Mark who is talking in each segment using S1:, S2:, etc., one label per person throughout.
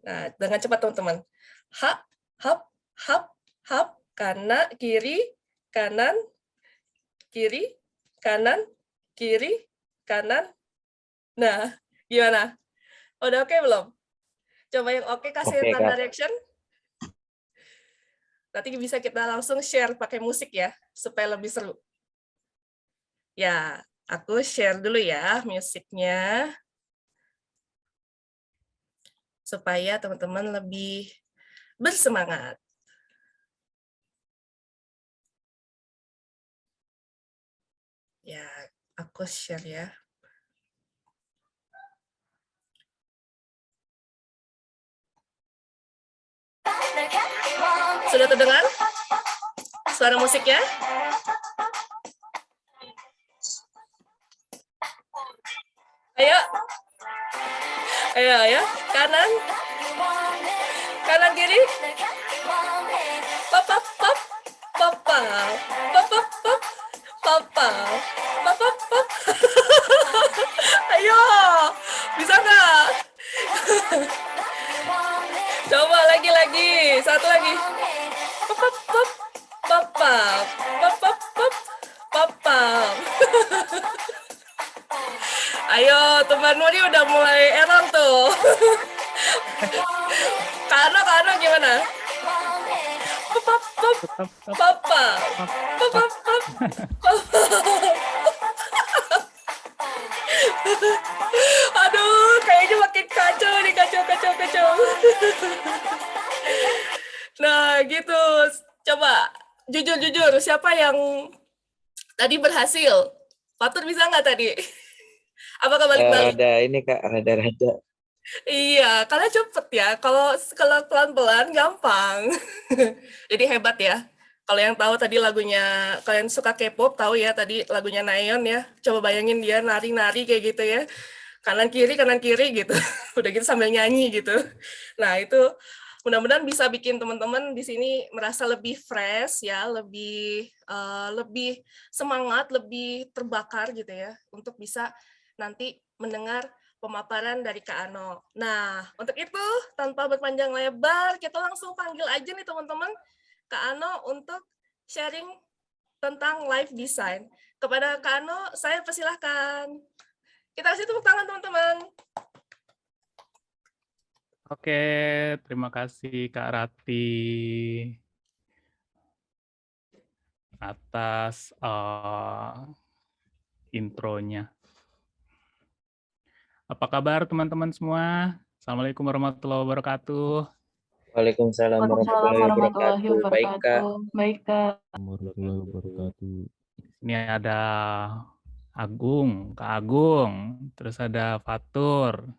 S1: Nah, dengan cepat teman-teman. Hap, hap, hap, hap, kanan, kiri, kanan, kiri, kanan, kiri, kanan. Nah, gimana? Udah oke belum? Coba yang oke kasih
S2: Oke,
S1: tanda
S2: Kak.
S1: reaction. Nanti bisa kita langsung share pakai musik ya, supaya lebih seru. Ya, aku share dulu ya musiknya. Supaya teman-teman lebih bersemangat. Ya, aku share ya. Sudah terdengar suara musiknya? Ayo. Ayo, ayo. Kanan. Kanan kiri. Pop, pop, pop. Pop, pop. Pop, pop, pop. Pop, pop. Pop, pop, pop. Ayo. Bisa nggak? Coba lagi. Satu lagi. Pop, pop, pop. Pop, pop. Pop, pop, pop. Pop, pop. Ayo, temanmu ini udah mulai error tuh. Kano gimana? Pop, pop, pop. Pop, pop. Pop, pop, pop. Pop, pop. Aduh, kayaknya makin kacau nih, kacau. Nah, gitu. Coba, jujur, siapa yang tadi berhasil? Fatur bisa nggak tadi? Apakah balik-balik?
S2: Rada ini, Kak, rada-rada.
S1: Iya, kalian cepet ya. Kalau pelan-pelan gampang. Jadi hebat ya. Kalau yang tahu tadi lagunya, kalian suka K-pop, tahu ya tadi lagunya Nayeon ya. Coba bayangin dia nari-nari kayak gitu ya. Kanan kiri gitu. Udah gitu sambil nyanyi gitu. Nah, itu mudah-mudahan bisa bikin teman-teman di sini merasa lebih fresh ya, lebih semangat, lebih terbakar gitu ya untuk bisa nanti mendengar pemaparan dari Kak Ano. Nah, untuk itu tanpa berpanjang lebar, kita langsung panggil aja nih teman-teman Kak Ano untuk sharing tentang live design. Kepada Kak Ano, saya persilahkan. Kita kasih tepuk tangan teman-teman.
S3: Oke, terima kasih Kak Rati atas intronya. Apa kabar teman-teman semua? Assalamualaikum warahmatullahi wabarakatuh.
S2: Waalaikumsalam warahmatullahi wabarakatuh. Baik, Kak.
S4: Baik, Kak.
S5: Warahmatullahi wabarakatuh.
S3: Ini ada Agung, Kak Agung, terus ada Fatur,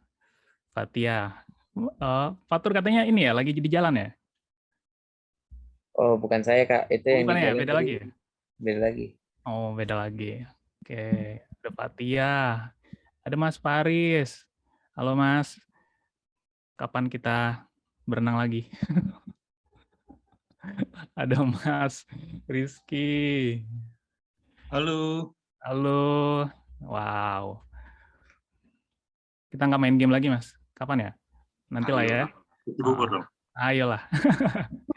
S3: Fatia. Fatur katanya ini ya, lagi di jalan ya?
S2: Oh, bukan saya, Kak. Itu yang
S3: Bukan
S2: di
S3: ya,
S2: jalan
S3: beda
S2: tadi.
S3: lagi ya?
S2: Beda lagi.
S3: Oh, beda lagi. Oke, ada Fatia. Ada Mas Faris. Halo Mas, kapan kita berenang lagi? Ada Mas Rizky.
S6: Halo.
S3: Halo. Wow. Kita nggak main game lagi, Mas. Kapan ya? Nanti lah ya. Ayolah.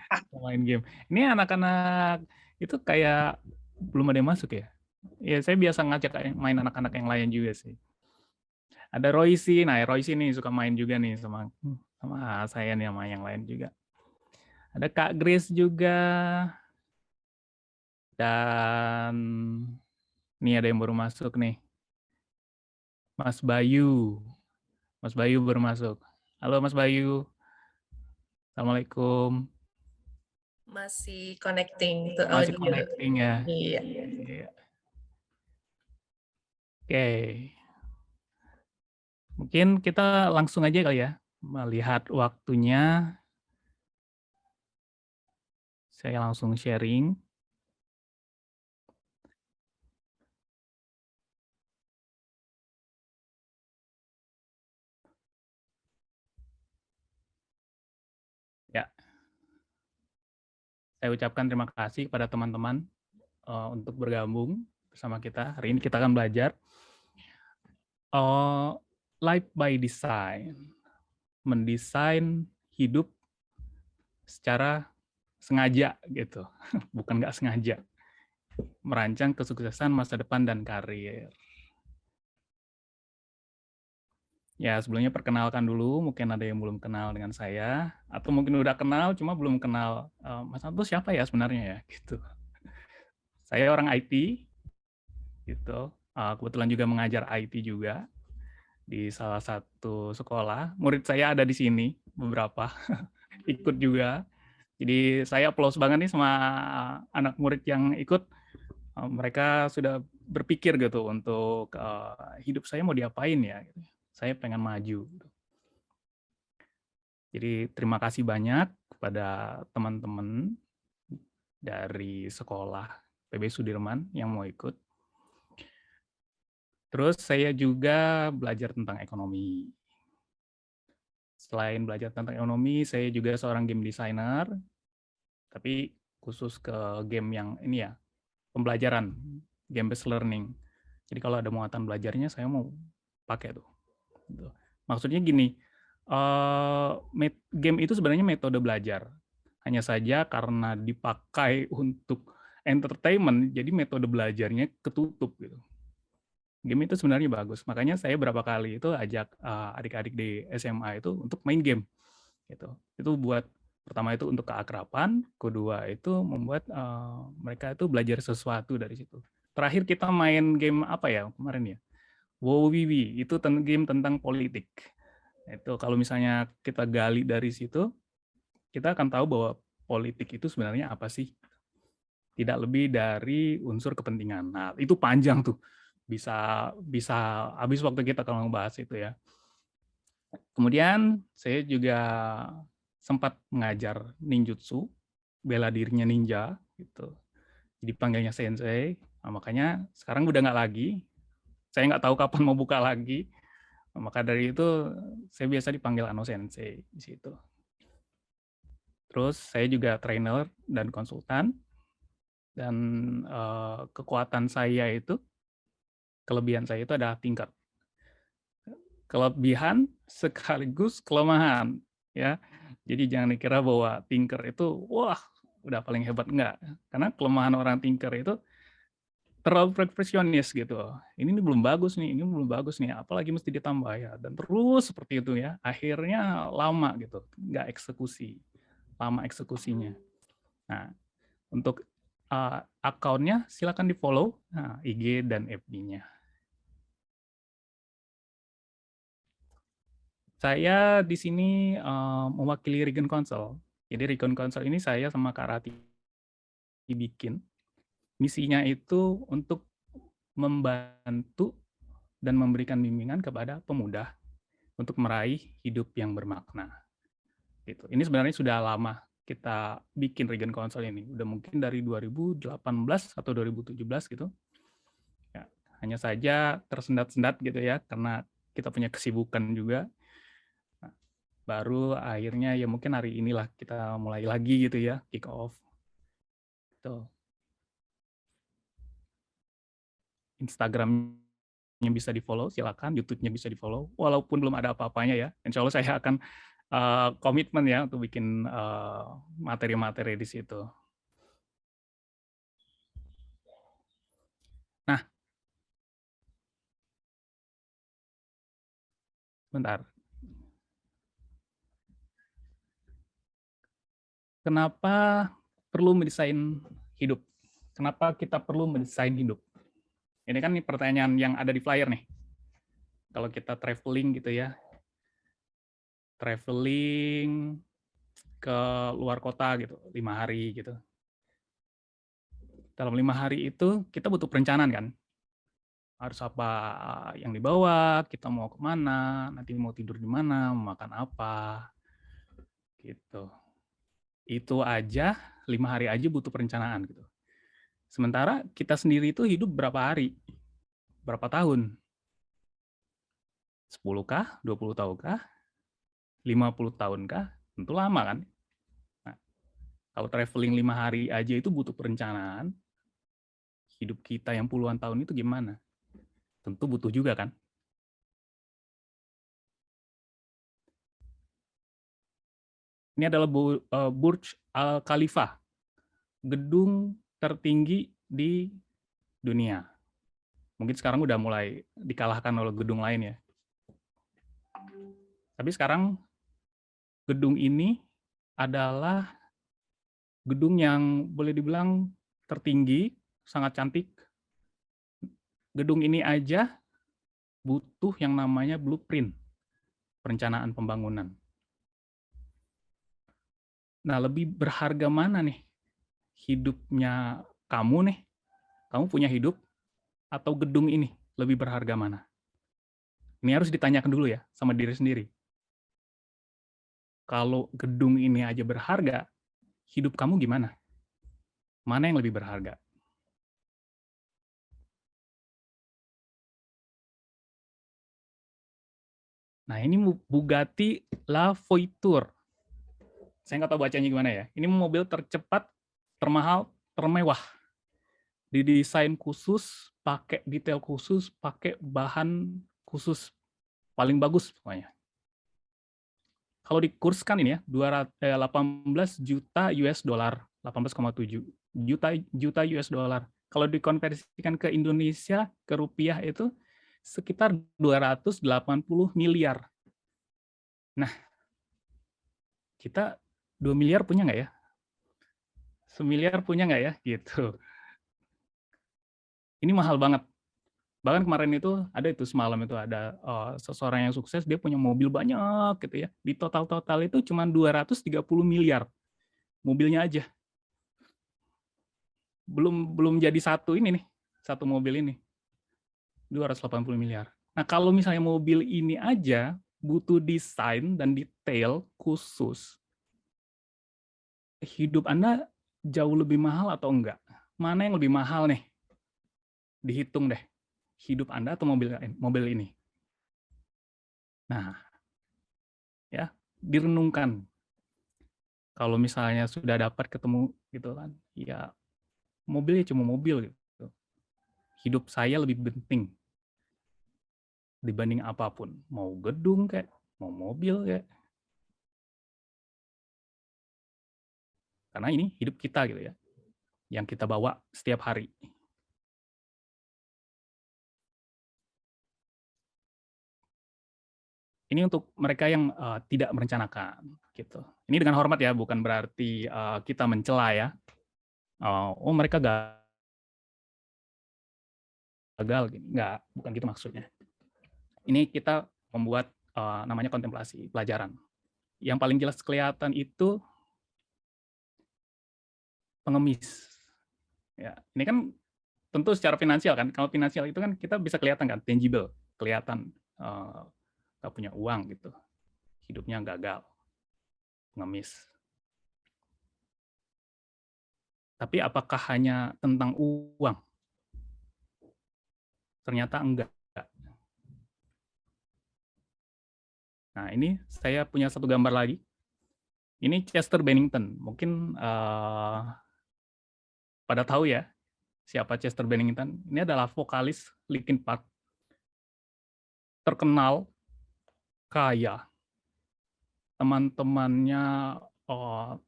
S3: Kita main game. Ini anak-anak itu kayak belum ada yang masuk ya? Ya, saya biasa ngajak main anak-anak yang lain juga sih. Ada Roysi. Nah, Roysi nih suka main juga nih sama saya nih sama yang lain juga. Ada Kak Grace juga. Dan nih ada yang baru masuk nih. Mas Bayu. Mas Bayu baru masuk. Halo Mas Bayu. Assalamualaikum.
S1: Masih connecting to
S3: Masih
S1: audio.
S3: connecting ya.
S1: Iya.
S3: Iya. Oke. Mungkin kita langsung aja kali ya, melihat waktunya. Saya langsung sharing. Ya. Saya ucapkan terima kasih kepada teman-teman untuk bergabung bersama kita. Hari ini kita akan belajar Life by Design. Mendesain hidup secara sengaja gitu, bukan nggak sengaja, merancang kesuksesan masa depan dan karir. Ya, sebelumnya perkenalkan dulu, mungkin ada yang belum kenal dengan saya, atau mungkin udah kenal, cuma belum kenal, Mas Anto siapa ya sebenarnya ya, gitu. Saya orang IT, gitu. Kebetulan juga mengajar IT juga di salah satu sekolah. Murid saya ada di sini, beberapa, ikut juga. Jadi saya applause banget nih sama anak murid yang ikut. Mereka sudah berpikir gitu untuk hidup saya mau diapain ya. Gitu. Saya pengen maju. Jadi terima kasih banyak kepada teman-teman dari sekolah PB Sudirman yang mau ikut. Terus saya juga belajar tentang ekonomi. Selain belajar tentang ekonomi, saya juga seorang game designer, tapi khusus ke game yang ini ya, pembelajaran, game based learning. Jadi kalau ada muatan belajarnya, saya mau pakai tuh. Maksudnya gini, game itu sebenarnya metode belajar. Hanya saja karena dipakai untuk entertainment, jadi metode belajarnya ketutup gitu. Game itu sebenarnya bagus. Makanya saya berapa kali itu ajak adik-adik di SMA itu untuk main game. Gitu. Itu buat pertama itu untuk keakraban, kedua itu membuat mereka itu belajar sesuatu dari situ. Terakhir kita main game apa ya kemarin ya? WoWiwi, itu game tentang politik. Itu kalau misalnya kita gali dari situ, kita akan tahu bahwa politik itu sebenarnya apa sih? Tidak lebih dari unsur kepentingan. Nah, itu panjang tuh. Bisa habis waktu kita kalau ngebahas itu ya. Kemudian saya juga sempat mengajar ninjutsu, bela dirinya ninja gitu. Jadi panggilnya sensei. Nah, makanya sekarang udah nggak lagi. Saya nggak tahu kapan mau buka lagi. Maka dari itu saya biasa dipanggil Ano Sensei di situ. Terus saya juga trainer dan konsultan. Dan kekuatan saya itu, kelebihan saya itu adalah thinker. Kelebihan sekaligus kelemahan, ya. Jadi jangan dikira bahwa thinker itu wah udah paling hebat, enggak. Karena kelemahan orang thinker itu terlalu perfeksionis gitu. Ini belum bagus nih, ini belum bagus nih, apalagi mesti ditambah ya. Dan terus seperti itu ya. Akhirnya lama gitu, nggak eksekusi, lama eksekusinya. Nah, untuk akunnya silakan di-follow, IG dan FB-nya. Saya di sini mewakili Regen Council. Jadi Regen Council ini saya sama Kak Rati bikin. Misinya itu untuk membantu dan memberikan bimbingan kepada pemuda untuk meraih hidup yang bermakna. Gitu. Ini sebenarnya sudah lama kita bikin Regen Council ini. Udah mungkin dari 2018 atau 2017 gitu. Ya, hanya saja tersendat-sendat gitu ya, karena kita punya kesibukan juga. Nah, baru akhirnya ya mungkin hari inilah kita mulai lagi gitu ya, kick off. Tuh. Instagram-nya bisa di-follow, silakan. YouTube-nya bisa di-follow. Walaupun belum ada apa-apanya ya. Insya Allah saya akan komitmen ya untuk bikin materi-materi di situ. Nah, bentar. Kenapa perlu mendesain hidup? Kenapa kita perlu mendesain hidup? Ini kan pertanyaan yang ada di flyer nih. Kalau kita traveling gitu ya, traveling ke luar kota gitu, 5 hari gitu. Dalam 5 hari itu kita butuh perencanaan kan? Harus apa yang dibawa, kita mau kemana, nanti mau tidur di mana, mau makan apa, gitu. Itu aja 5 hari aja butuh perencanaan gitu. Sementara kita sendiri itu hidup berapa hari, berapa tahun? 10 kah, 20 tahun kah, 50 tahun kah? Tentu lama kan? Nah, kalau traveling 5 hari aja itu butuh perencanaan, hidup kita yang puluhan tahun itu gimana? Tentu butuh juga kan? Ini adalah Burj Al Khalifa, gedung tertinggi di dunia. Mungkin sekarang udah mulai dikalahkan oleh gedung lain ya. Tapi sekarang gedung ini adalah gedung yang boleh dibilang tertinggi, sangat cantik. Gedung ini aja butuh yang namanya blueprint, perencanaan pembangunan. Nah, lebih berharga mana nih hidupnya kamu nih? Kamu punya hidup atau gedung ini lebih berharga mana? Ini harus ditanyakan dulu ya sama diri sendiri. Kalau gedung ini aja berharga, hidup kamu gimana? Mana yang lebih berharga? Nah, ini Bugatti La Voiture. Saya nggak tahu bacanya gimana ya. Ini mobil tercepat, termahal, termewah. Didesain khusus, pakai detail khusus, pakai bahan khusus. Paling bagus pokoknya. Kalau dikurskan ini ya, 18 juta US dollar, 18,7 juta US dollar. Kalau dikonversikan ke Indonesia, ke rupiah itu sekitar 280 miliar. Nah, kita 2 miliar punya nggak ya? 1 miliar punya nggak ya? Gitu. Ini mahal banget. Bahkan kemarin itu ada itu semalam itu ada seseorang yang sukses, dia punya mobil banyak gitu ya. Di total itu cuma 230 miliar mobilnya aja. Belum jadi satu ini nih, satu mobil ini. 280 miliar. Nah, kalau misalnya mobil ini aja butuh desain dan detail khusus, hidup Anda jauh lebih mahal atau enggak? Mana yang lebih mahal nih? Dihitung deh. Hidup Anda atau mobil ini? Nah, ya, direnungkan. Kalau misalnya sudah dapat ketemu gitu kan, ya mobilnya cuma mobil gitu. Hidup saya lebih penting dibanding apapun. Mau gedung kayak, mau mobil kayak. Karena ini hidup kita gitu ya, yang kita bawa setiap hari. Ini untuk mereka yang tidak merencanakan, gitu. Ini dengan hormat ya, bukan berarti kita mencela ya. Oh mereka gagal, nggak, bukan gitu maksudnya. Ini kita membuat namanya kontemplasi, pelajaran. Yang paling jelas kelihatan itu pengemis. Ya, ini kan tentu secara finansial kan. Kalau finansial itu kan kita bisa kelihatan kan, tangible, kelihatan nggak punya uang gitu, hidupnya gagal, pengemis. Tapi apakah hanya tentang uang? Ternyata enggak. Nah, ini saya punya satu gambar lagi. Ini Chester Bennington. Mungkin pada tahu ya siapa Chester Bennington. Ini adalah vokalis Linkin Park. Terkenal, kaya. Teman-temannya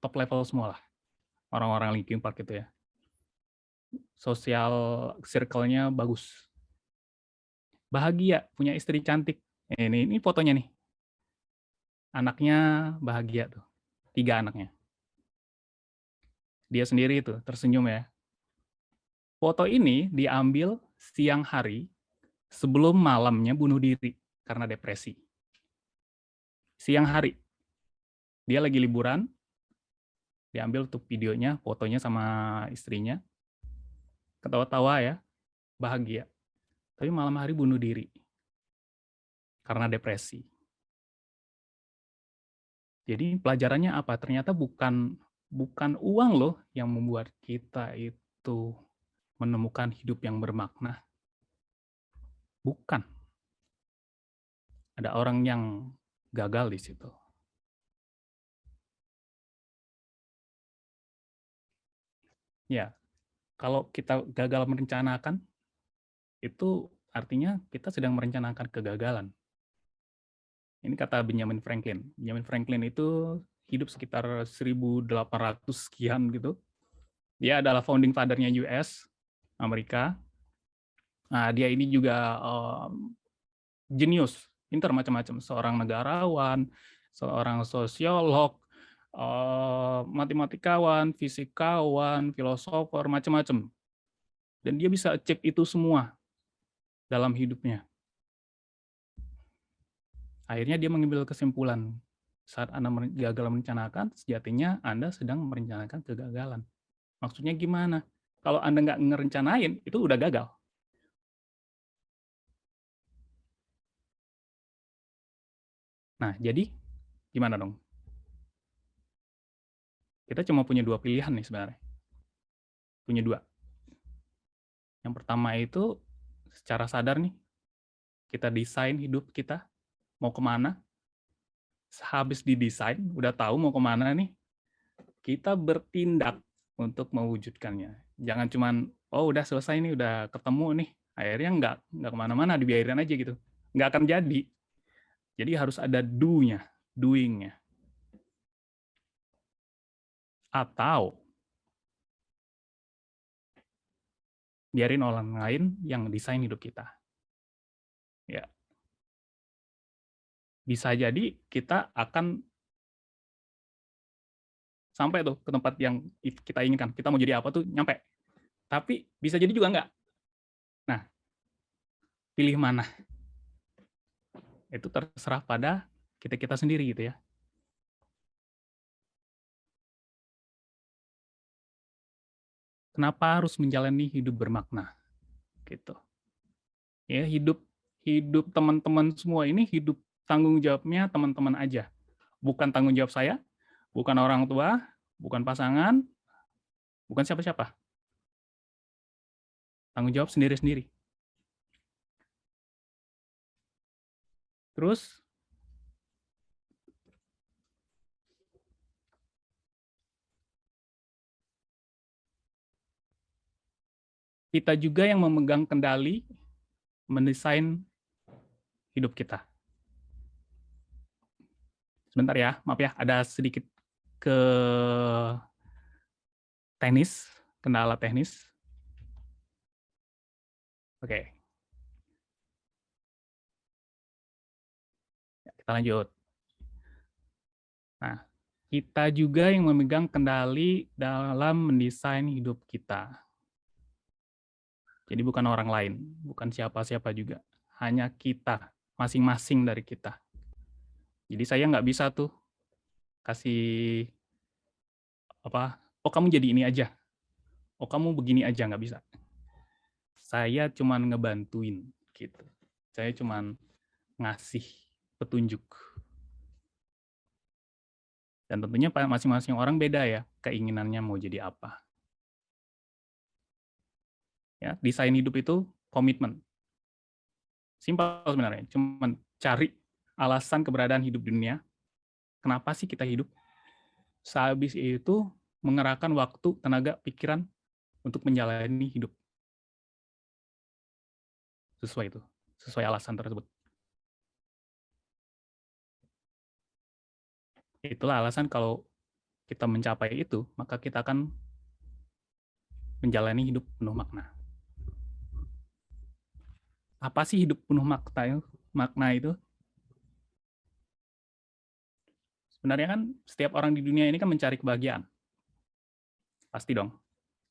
S3: top level semua lah. Orang-orang Linkin Park itu ya. Sosial circle-nya bagus. Bahagia, punya istri cantik. Ini fotonya nih. Anaknya bahagia tuh. 3 anaknya. Dia sendiri itu tersenyum ya. Foto ini diambil siang hari sebelum malamnya bunuh diri karena depresi. Siang hari. Dia lagi liburan. Diambil tuh videonya, fotonya sama istrinya. Ketawa-tawa ya. Bahagia. Tapi malam hari bunuh diri. Karena depresi. Jadi pelajarannya apa? Ternyata bukan uang loh yang membuat kita itu menemukan hidup yang bermakna. Bukan. Ada orang yang gagal di situ. Ya, kalau kita gagal merencanakan, itu artinya kita sedang merencanakan kegagalan. Ini kata Benjamin Franklin. Benjamin Franklin itu hidup sekitar 1800 sekian gitu. Dia adalah founding father-nya US, Amerika. Nah, dia ini juga jenius, pintar macam-macam. Seorang negarawan, seorang sosiolog, matematikawan, fisikawan, filosofer, macam-macam. Dan dia bisa achieve itu semua dalam hidupnya. Akhirnya dia mengambil kesimpulan, saat Anda gagal merencanakan, sejatinya Anda sedang merencanakan kegagalan. Maksudnya gimana? Kalau Anda nggak ngerencanain, itu udah gagal. Nah, jadi gimana dong? Kita cuma punya dua pilihan nih sebenarnya. Punya dua. Yang pertama itu secara sadar nih, kita desain hidup kita, mau kemana. Habis didesain, udah tahu mau kemana nih, kita bertindak untuk mewujudkannya. Jangan cuman, oh udah selesai nih, udah ketemu nih, akhirnya nggak kemana-mana, dibiarin aja gitu. Nggak akan jadi. Jadi harus ada do-nya, doing-nya. Atau biarin orang lain yang desain hidup kita. Ya. Bisa jadi kita akan sampai tuh ke tempat yang kita inginkan. Kita mau jadi apa tuh nyampe. Tapi bisa jadi juga enggak. Nah, pilih mana? Itu terserah pada kita sendiri gitu ya. Kenapa harus menjalani hidup bermakna? Gitu. Ya, hidup teman-teman semua ini hidup tanggung jawabnya teman-teman aja. Bukan tanggung jawab saya, bukan orang tua, bukan pasangan, bukan siapa-siapa. Tanggung jawab sendiri-sendiri. Terus kita juga yang memegang kendali mendesain hidup kita. Sebentar ya, maaf ya, ada sedikit ke teknis, kendala teknis. Oke. Ya, kita lanjut. Nah, kita juga yang memegang kendali dalam mendesain hidup kita. Jadi bukan orang lain, bukan siapa-siapa juga. Hanya kita, masing-masing dari kita. Jadi saya nggak bisa tuh kasih apa, oh kamu jadi ini aja, oh kamu begini aja, nggak bisa. Saya cuman ngebantuin gitu. Saya cuman ngasih petunjuk. Dan tentunya masing-masing orang beda ya, keinginannya mau jadi apa. Ya, desain hidup itu komitmen. Simpel sebenarnya, cuman cari alasan keberadaan hidup di dunia. Kenapa sih kita hidup? Sehabis itu mengerahkan waktu, tenaga, pikiran untuk menjalani hidup. Sesuai alasan tersebut. Itulah alasan kalau kita mencapai itu, maka kita akan menjalani hidup penuh makna. Apa sih hidup penuh makna itu? Sebenarnya kan setiap orang di dunia ini kan mencari kebahagiaan. Pasti dong.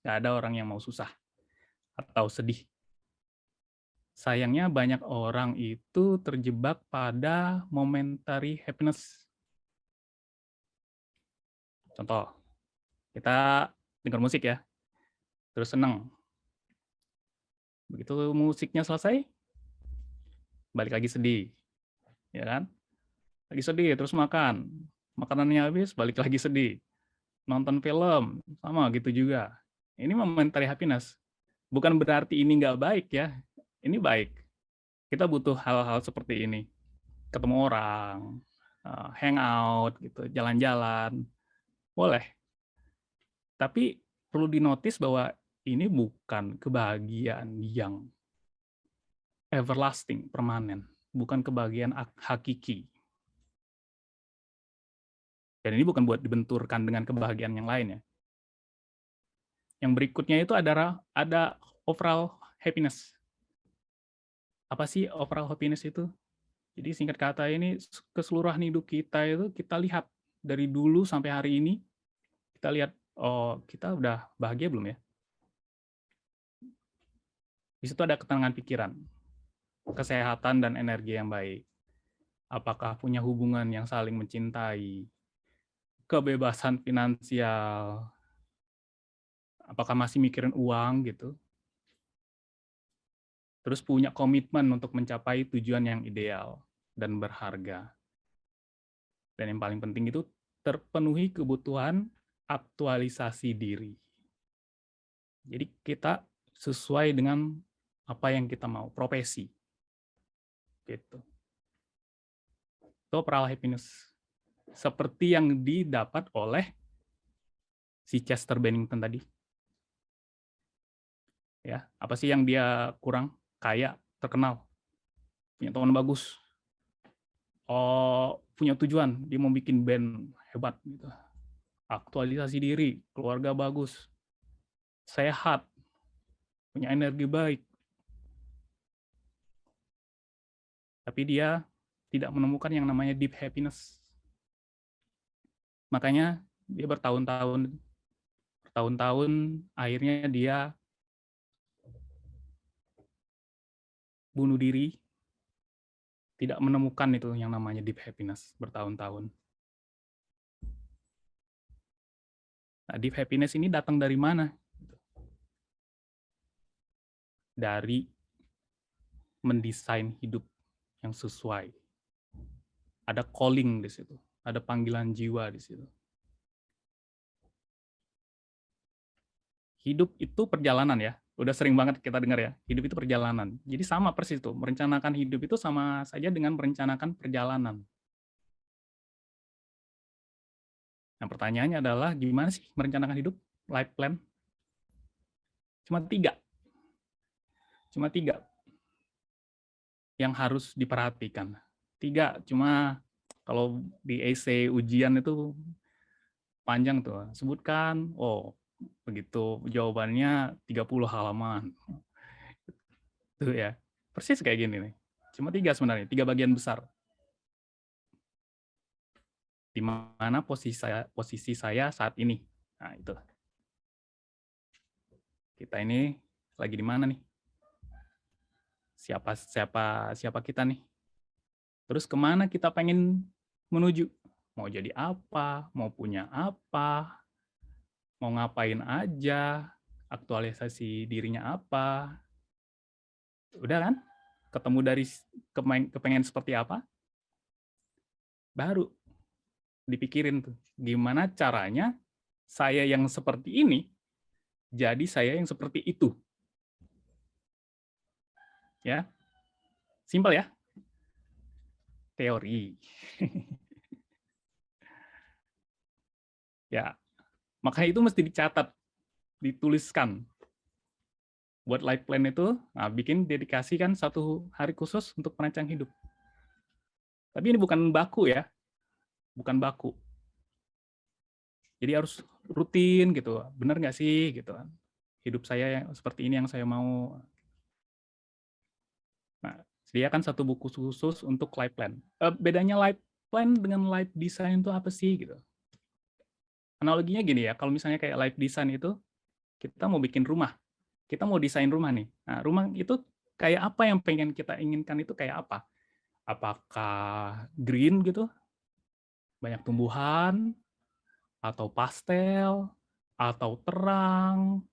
S3: Nggak ada orang yang mau susah atau sedih. Sayangnya banyak orang itu terjebak pada momentary happiness. Contoh, kita dengar musik ya, terus senang. Begitu musiknya selesai, balik lagi sedih. Ya kan? Lagi sedih, terus makan. Makanannya habis, balik lagi sedih. Nonton film, sama gitu juga. Ini momentary happiness. Bukan berarti ini nggak baik ya. Ini baik. Kita butuh hal-hal seperti ini. Ketemu orang, hangout, gitu, jalan-jalan. Boleh. Tapi perlu dinotis bahwa ini bukan kebahagiaan yang everlasting, permanen. Bukan kebahagiaan hakiki. Dan ini bukan buat dibenturkan dengan kebahagiaan yang lain ya. Yang berikutnya itu ada overall happiness. Apa sih overall happiness itu? Jadi singkat kata ini keseluruhan hidup kita itu kita lihat dari dulu sampai hari ini, kita lihat, oh kita udah bahagia belum ya? Di situ ada ketenangan pikiran, kesehatan dan energi yang baik. Apakah punya hubungan yang saling mencintai, kebebasan finansial, apakah masih mikirin uang gitu. Terus punya komitmen untuk mencapai tujuan yang ideal dan berharga. Dan yang paling penting itu terpenuhi kebutuhan aktualisasi diri. Jadi kita sesuai dengan apa yang kita mau, profesi. Gitu. Itu overall happiness. Seperti yang didapat oleh si Chester Bennington tadi. Ya, apa sih yang dia kurang? Kaya, terkenal, punya teman bagus, punya tujuan, dia mau bikin band hebat, gitu. Aktualisasi diri, keluarga bagus, sehat, punya energi baik. Tapi dia tidak menemukan yang namanya deep happiness. Makanya dia bertahun-tahun akhirnya dia bunuh diri, tidak menemukan itu yang namanya deep happiness bertahun-tahun. Nah, deep happiness ini datang dari mana? Dari mendesain hidup yang sesuai. Ada calling di situ, ada panggilan jiwa di situ. Hidup itu perjalanan ya, udah sering banget kita dengar ya, hidup itu perjalanan. Jadi sama persis itu, merencanakan hidup itu sama saja dengan merencanakan perjalanan. Nah pertanyaannya adalah gimana sih merencanakan hidup, life plan? Cuma tiga yang harus diperhatikan. 3, cuma kalau di essay ujian itu panjang tuh, sebutkan, begitu jawabannya 30 halaman. Tuh ya, persis kayak gini nih. Cuma 3 sebenarnya, 3 bagian besar. Di mana posisi saya saat ini. Nah, itu. Kita ini lagi di mana nih? Siapa kita nih? Terus kemana kita pengen menuju? Mau jadi apa? Mau punya apa? Mau ngapain aja? Aktualisasi dirinya apa? Udah kan? Ketemu dari kepengen seperti apa? Baru dipikirin tuh, gimana caranya saya yang seperti ini jadi saya yang seperti itu. Ya. Simpel ya. Teori. Ya. Makanya itu mesti dicatat, dituliskan. Buat life plan itu, bikin dedikasikan 1 hari khusus untuk merancang hidup. Tapi ini bukan baku ya. Bukan baku. Jadi harus rutin gitu. Benar nggak sih gitu kan? Hidup saya yang seperti ini yang saya mau. Nah, sediakan 1 buku khusus untuk life plan. Bedanya life plan dengan life design itu apa sih gitu? Analoginya gini ya, kalau misalnya kayak life design itu kita mau bikin rumah. Kita mau desain rumah nih. Nah, rumah itu kayak apa yang pengen kita inginkan itu kayak apa? Apakah green gitu? Banyak tumbuhan atau pastel atau terang,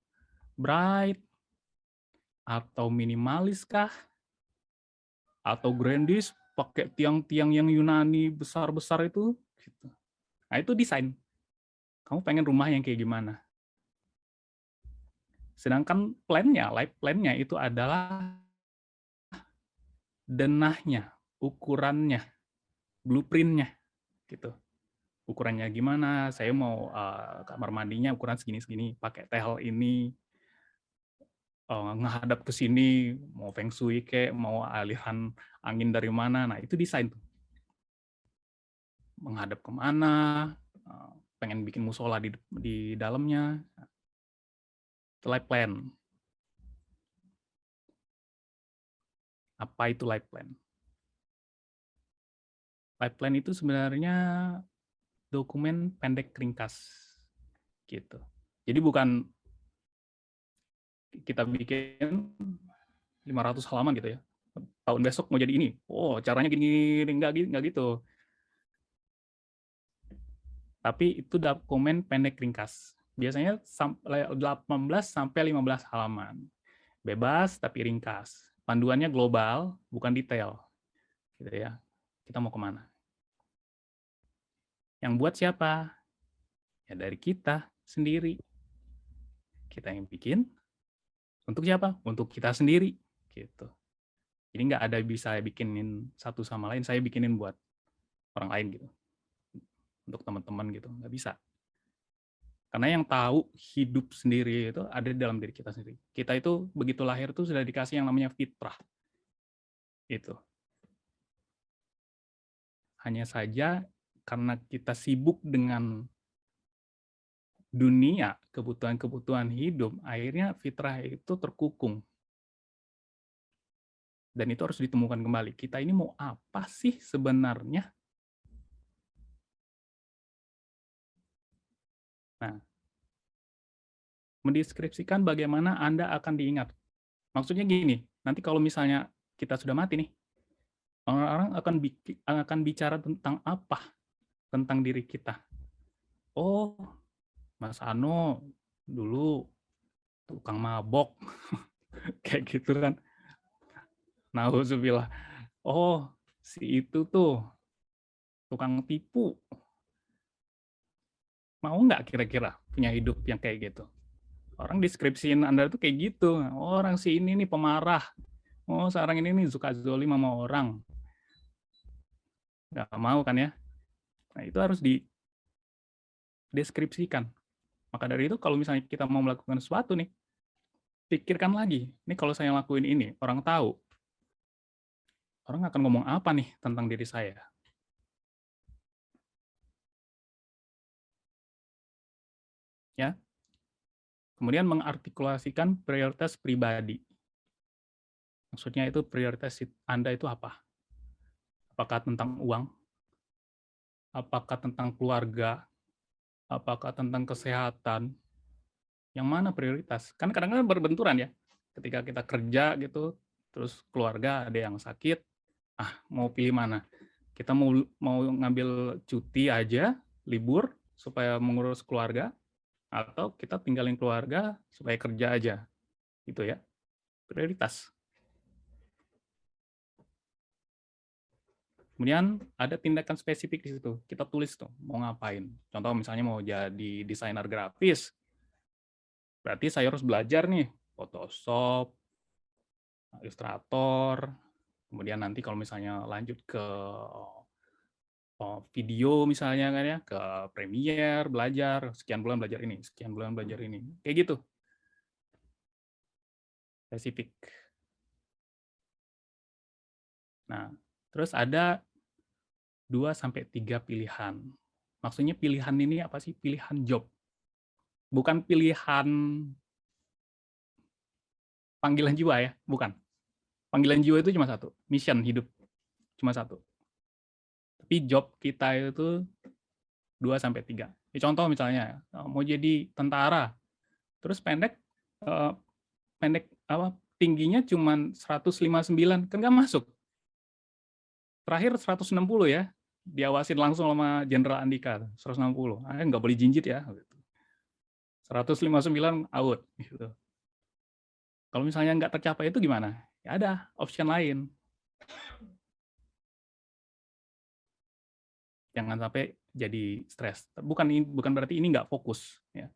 S3: bright atau minimalis kah? Atau grandis pakai tiang-tiang yang Yunani besar-besar itu gitu. Nah, itu desain. Kamu pengen rumah yang kayak gimana? Sedangkan plan-nya, life plan-nya itu adalah denahnya, ukurannya, blueprint-nya gitu. Ukurannya gimana? Saya mau kamar mandinya ukuran segini-segini, pakai tehel ini, ngehadap ke sini, mau feng shui kayak, mau aliran angin dari mana. Nah, itu desain tuh. Menghadap kemana, pengen bikin musola di dalamnya. Itu life plan. Apa itu life plan? Life plan itu sebenarnya dokumen pendek ringkas gitu. Jadi bukan kita bikin 500 halaman gitu ya. Tahun besok mau jadi ini. Oh, caranya gini, enggak gitu. Tapi itu dokumen pendek ringkas. Biasanya 18 sampai 15 halaman. Bebas tapi ringkas. Panduannya global, bukan detail. Gitu ya. Kita mau kemana? Yang buat siapa? Ya dari kita sendiri. Kita yang bikin. Untuk siapa? Untuk kita sendiri. Gitu. Jadi nggak ada bisa bikinin satu sama lain. Saya bikinin buat orang lain gitu. Untuk teman-teman gitu. Nggak bisa. Karena yang tahu hidup sendiri itu ada di dalam diri kita sendiri. Kita itu begitu lahir itu sudah dikasih yang namanya fitrah. Itu. Hanya saja karena kita sibuk dengan dunia, kebutuhan-kebutuhan hidup, akhirnya fitrah itu terkukung. Dan itu harus ditemukan kembali. Kita ini mau apa sih sebenarnya? Nah, mendeskripsikan bagaimana Anda akan diingat. Maksudnya gini, nanti kalau misalnya kita sudah mati nih, orang-orang akan bicara tentang apa? Tentang diri kita. Oh, Mas Ano dulu tukang mabok. Kayak gitu kan. Nauzubillah. Oh, si itu tuh tukang tipu. Mau nggak kira-kira punya hidup yang kayak gitu? Orang deskripsiin Anda tuh kayak gitu. Oh, orang si ini nih pemarah. Oh, sekarang ini nih suka zolim sama orang. Nggak mau kan ya? Nah, itu harus dideskripsikan. Maka dari itu kalau misalnya kita mau melakukan sesuatu nih, pikirkan lagi. Ini kalau saya lakuin ini, orang tahu. Orang akan ngomong apa nih tentang diri saya? Ya. Kemudian mengartikulasikan prioritas pribadi. Maksudnya itu prioritas Anda itu apa? Apakah tentang uang? Apakah tentang keluarga? Apakah tentang kesehatan? Yang mana prioritas? Kan kadang-kadang berbenturan ya. Ketika kita kerja gitu, terus keluarga ada yang sakit, mau pilih mana? Kita mau ngambil cuti aja, libur supaya mengurus keluarga, atau kita tinggalin keluarga supaya kerja aja, gitu ya. Prioritas. Kemudian ada tindakan spesifik di situ. Kita tulis tuh mau ngapain. Contoh misalnya mau jadi desainer grafis, berarti saya harus belajar nih Photoshop, Illustrator. Kemudian nanti kalau misalnya lanjut ke video misalnya kan ya, ke Premiere belajar, sekian bulan belajar ini, sekian bulan belajar ini. Kayak gitu. Spesifik. Nah, terus ada 2-3 pilihan. Maksudnya pilihan ini apa sih? Pilihan job. Bukan pilihan panggilan jiwa ya, bukan. Panggilan jiwa itu cuma satu, mission hidup cuma satu. Tapi job kita itu 2-3. Contoh misalnya mau jadi tentara, terus pendek tingginya cuma 159, kan nggak masuk. Terakhir 160 ya, diawasin langsung sama Jenderal Andika, 160. Nggak boleh jinjit ya. 159 out. Gitu. Kalau misalnya nggak tercapai itu gimana? Ya ada option lain. Jangan sampai jadi stres. Bukan berarti ini nggak fokus. Ya.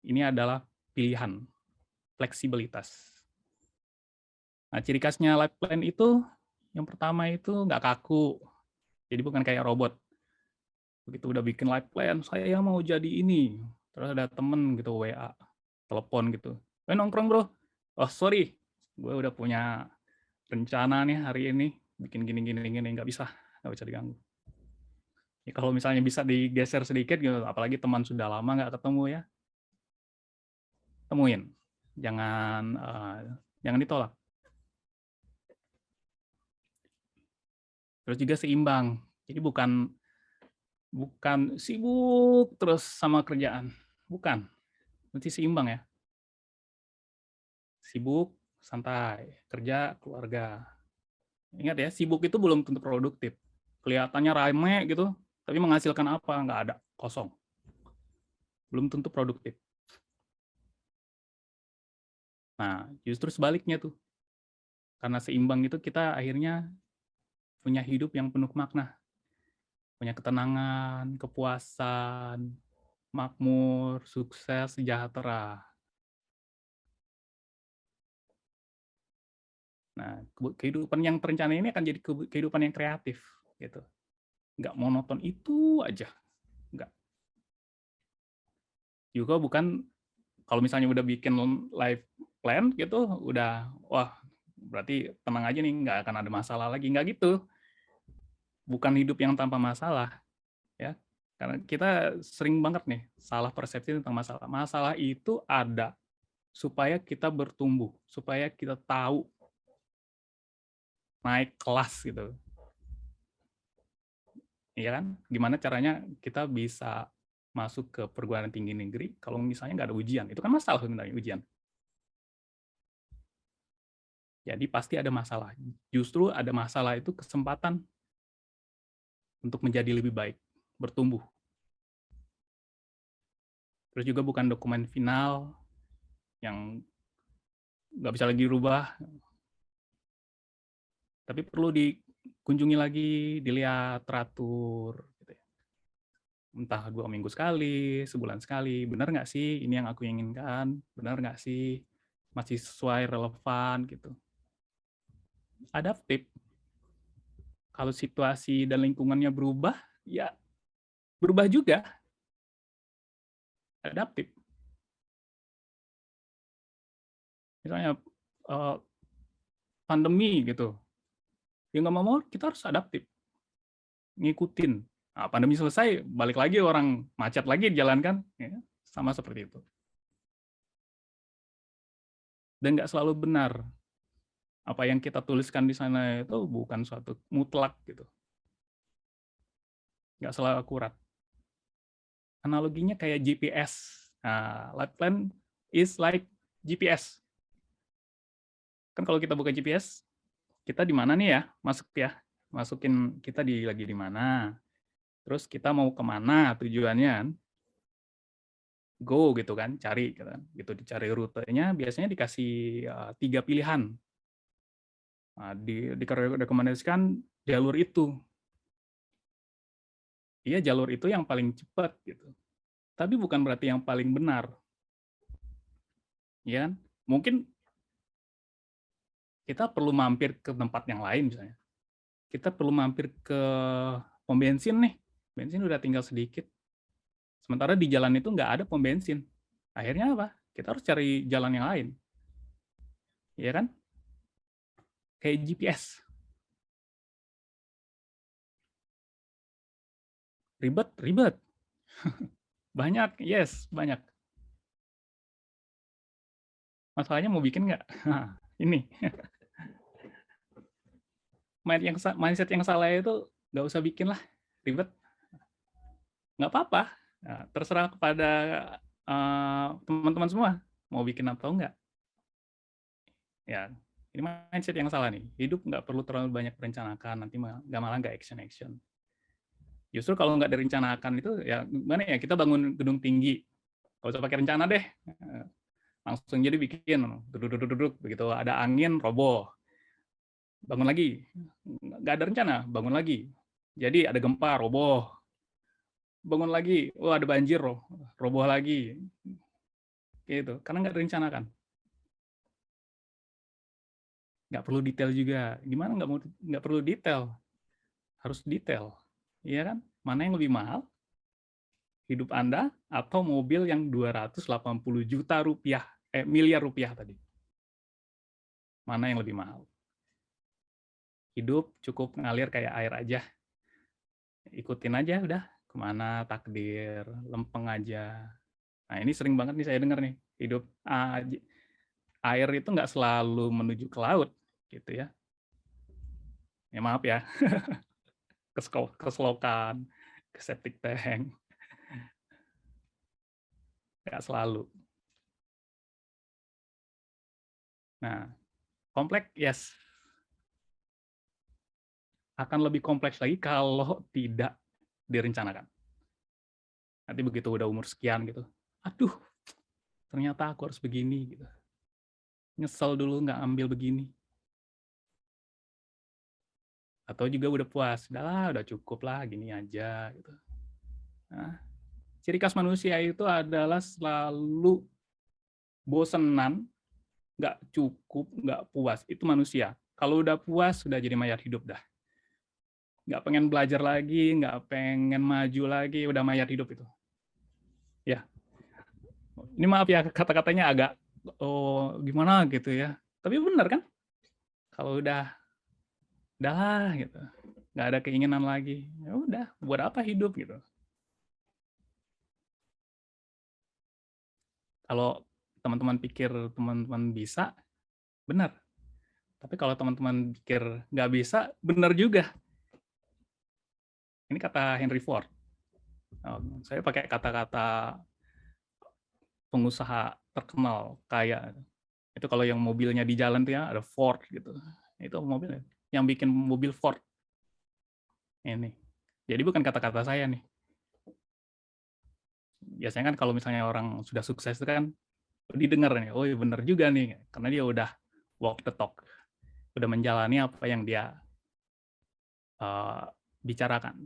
S3: Ini adalah pilihan, fleksibilitas. Nah, ciri khasnya life plan itu, yang pertama itu nggak kaku. Jadi bukan kayak robot. Begitu udah bikin life plan, saya mau jadi ini. Terus ada temen gitu, WA, telepon gitu. Nongkrong bro. Oh sorry, gue udah punya rencana nih hari ini. Bikin gini, nggak bisa diganggu. Ya, kalau misalnya bisa digeser sedikit gitu, apalagi teman sudah lama nggak ketemu ya, temuin. Jangan ditolak. Terus juga seimbang. Jadi bukan sibuk terus sama kerjaan. Bukan. Nanti seimbang ya. Sibuk, santai. Kerja, keluarga. Ingat ya, sibuk itu belum tentu produktif. Kelihatannya rame gitu, tapi menghasilkan apa? Nggak ada. Kosong. Belum tentu produktif. Nah, justru sebaliknya tuh. Karena seimbang itu kita akhirnya punya hidup yang penuh makna. Punya ketenangan, kepuasan, makmur, sukses, sejahtera. Nah, kehidupan yang terencana ini akan jadi kehidupan yang kreatif, gitu. Nggak monoton itu aja, nggak. Juga bukan kalau misalnya udah bikin life plan gitu, udah wah berarti tenang aja nih, nggak akan ada masalah lagi, nggak gitu. Bukan hidup yang tanpa masalah, ya. Karena kita sering banget nih salah persepsi tentang masalah. Masalah itu ada supaya kita bertumbuh, supaya kita tahu naik kelas gitu. Iya kan? Gimana caranya kita bisa masuk ke perguruan tinggi negeri kalau misalnya nggak ada ujian? Itu kan masalah sebenarnya ujian. Jadi pasti ada masalah. Justru ada masalah itu kesempatan untuk menjadi lebih baik, bertumbuh. Terus juga bukan dokumen final yang nggak bisa lagi dirubah, tapi perlu dikunjungi lagi, dilihat, teratur. Gitu ya. Entah 2 minggu sekali, sebulan sekali, benar nggak sih ini yang aku inginkan? Benar nggak sih? Masih sesuai, relevan, gitu. Adaptif. Kalau situasi dan lingkungannya berubah, ya berubah juga. Adaptif. Misalnya pandemi gitu, ya nggak mau kita harus adaptif, ngikutin. Nah, pandemi selesai, balik lagi orang macet lagi jalan kan, ya, sama seperti itu. Dan nggak selalu benar. Apa yang kita tuliskan di sana itu bukan suatu mutlak gitu. Nggak selalu akurat. Analoginya kayak GPS. Nah, life plan is like GPS. Kan kalau kita buka GPS, kita di mana nih ya? Masukin kita lagi di mana. Terus kita mau kemana tujuannya kan? Go gitu kan, cari gitu kan. Gitu dicari rutenya, biasanya dikasih 3 pilihan. Nah, direkomendasikan jalur itu. Iya, jalur itu yang paling cepat gitu. Tapi bukan berarti yang paling benar. Ya kan? Mungkin kita perlu mampir ke tempat yang lain misalnya. Kita perlu mampir ke pom bensin nih. Bensin udah tinggal sedikit. Sementara di jalan itu nggak ada pom bensin. Akhirnya apa? Kita harus cari jalan yang lain. Ya kan? Kayak GPS. Ribet. Banyak, yes, banyak. Masalahnya mau bikin nggak? Nah, ini. Mindset yang salah itu nggak usah bikin lah, ribet. Nggak apa-apa. Nah, terserah kepada teman-teman semua, mau bikin atau enggak. Ya, ini mindset yang salah nih. Hidup nggak perlu terlalu banyak perencanaan, nanti malah nggak action. Justru kalau nggak direncanakan itu, ya gimana ya, kita bangun gedung tinggi, nggak usah pakai rencana deh. Langsung jadi bikin, duduk, begitu ada angin, roboh. Bangun lagi, nggak ada rencana, bangun lagi. Jadi ada gempa, roboh. Bangun lagi, oh ada banjir, roboh lagi. Gitu, karena nggak direncanakan. Nggak perlu detail juga. Gimana nggak perlu detail? Harus detail. Iya kan? Mana yang lebih mahal? Hidup Anda atau mobil yang 280 juta rupiah, miliar rupiah tadi? Mana yang lebih mahal? Hidup cukup ngalir kayak air aja. ikutin aja udah kemana takdir, lempeng aja. Nah ini sering banget nih saya dengar nih, hidup air itu nggak selalu menuju ke laut gitu ya. Ya maaf ya, ke selokan, ke septic tank, nggak selalu. Nah, kompleks, yes. Akan lebih kompleks lagi kalau tidak direncanakan. Nanti begitu udah umur sekian gitu, aduh, ternyata aku harus begini gitu. Nyesel dulu nggak ambil begini. Atau juga udah puas, udah cukup lah, gini aja gitu. Nah, ciri khas manusia itu adalah selalu bosenan, nggak cukup, nggak puas. Itu manusia. Kalau udah puas, sudah jadi mayat hidup dah. Nggak pengen belajar lagi, nggak pengen maju lagi, udah mayat hidup itu. Ya, ini maaf ya kata-katanya agak gimana gitu ya. Tapi benar kan? Kalau udah gitu, nggak ada keinginan lagi, ya udah, buat apa hidup gitu. Kalau teman-teman pikir teman-teman bisa, benar. Tapi kalau teman-teman pikir nggak bisa, benar juga. Ini kata Henry Ford. Saya pakai kata-kata pengusaha terkenal, kaya. Itu kalau yang mobilnya di jalan tuh ya, ada Ford gitu. Itu mobilnya. Yang bikin mobil Ford. Ini. Jadi bukan kata-kata saya nih. Biasanya kan kalau misalnya orang sudah sukses itu kan, didengar nih, oh iya benar juga nih. Karena dia udah walk the talk. Udah menjalani apa yang dia bicarakan.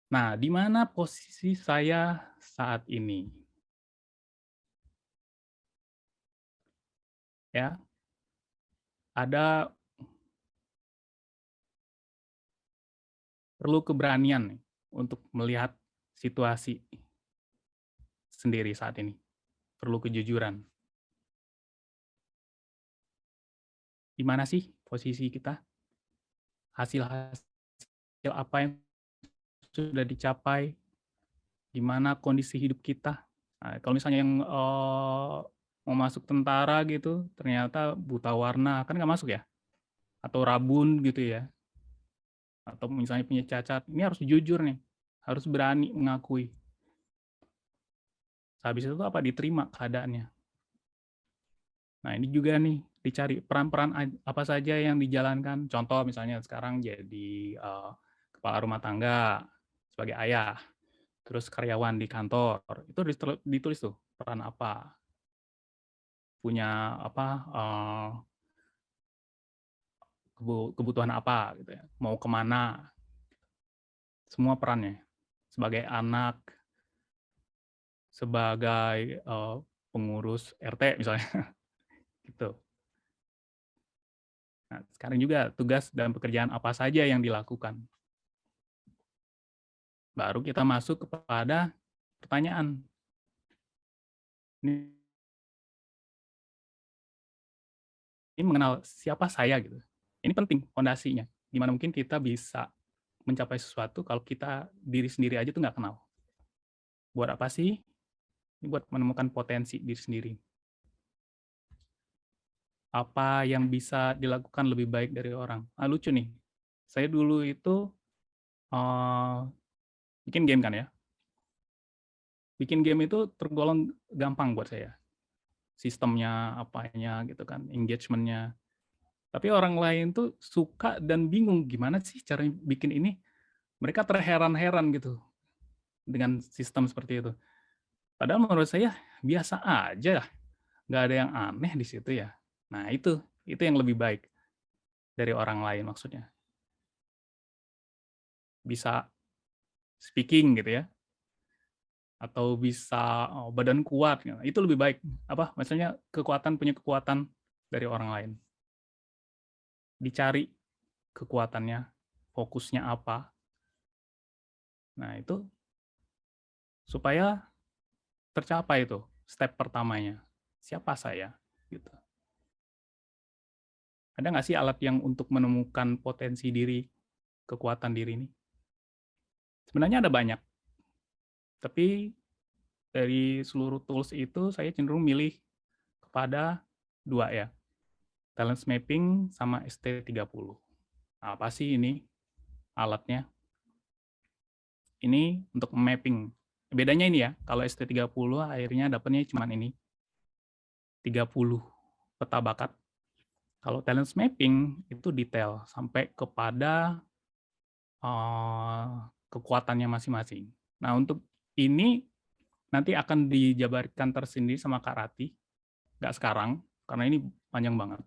S3: Nah, di mana posisi saya saat ini? Ya, ada perlu keberanian nih untuk melihat situasi sendiri saat ini. Perlu kejujuran. Di mana sih posisi kita? Hasil apa yang sudah dicapai? Di mana kondisi hidup kita? Nah, kalau misalnya yang mau masuk tentara gitu, ternyata buta warna, kan nggak masuk ya? Atau rabun gitu ya? Atau misalnya punya cacat, ini harus jujur nih, harus berani mengakui. Habis itu apa? Diterima keadaannya. Nah ini juga nih, dicari peran-peran apa saja yang dijalankan. Contoh misalnya sekarang jadi kepala rumah tangga, sebagai ayah, terus karyawan di kantor, itu ditulis tuh, peran apa, punya apa, kebutuhan apa, gitu ya, mau kemana, semua perannya. Sebagai anak, sebagai pengurus RT misalnya, gitu. Nah, sekarang juga tugas dan pekerjaan apa saja yang dilakukan. Baru kita masuk kepada pertanyaan. Ini mengenal siapa saya gitu. Ini penting fondasinya. Gimana mungkin kita bisa mencapai sesuatu kalau kita diri sendiri aja tuh nggak kenal. Buat apa sih? Ini buat menemukan potensi diri sendiri. Apa yang bisa dilakukan lebih baik dari orang. Lucu nih. Saya dulu itu bikin game kan ya. Bikin game itu tergolong gampang buat saya. Sistemnya, apanya gitu kan, engagement-nya. Tapi orang lain tuh suka dan bingung gimana sih cara bikin ini. Mereka terheran-heran gitu dengan sistem seperti itu. Padahal menurut saya biasa aja, nggak ada yang aneh di situ ya. Nah itu yang lebih baik dari orang lain maksudnya. Bisa speaking gitu ya, atau bisa badan kuat, itu lebih baik. Apa? Maksudnya punya kekuatan dari orang lain. Dicari kekuatannya, fokusnya apa. Nah itu supaya tercapai itu step pertamanya. Siapa saya? Gitu. Ada nggak sih alat yang untuk menemukan potensi diri, kekuatan diri ini? Sebenarnya ada banyak, tapi dari seluruh tools itu saya cenderung milih kepada 2 ya, Talent Mapping sama ST30. Apa sih ini alatnya? Ini untuk mapping. Bedanya ini ya, kalau ST30 akhirnya dapatnya cuma ini, 30 peta bakat. Kalau Talent Mapping itu detail sampai kepada kekuatannya masing-masing. Nah, untuk ini nanti akan dijabarkan tersendiri sama Kak Rati, nggak sekarang, karena ini panjang banget.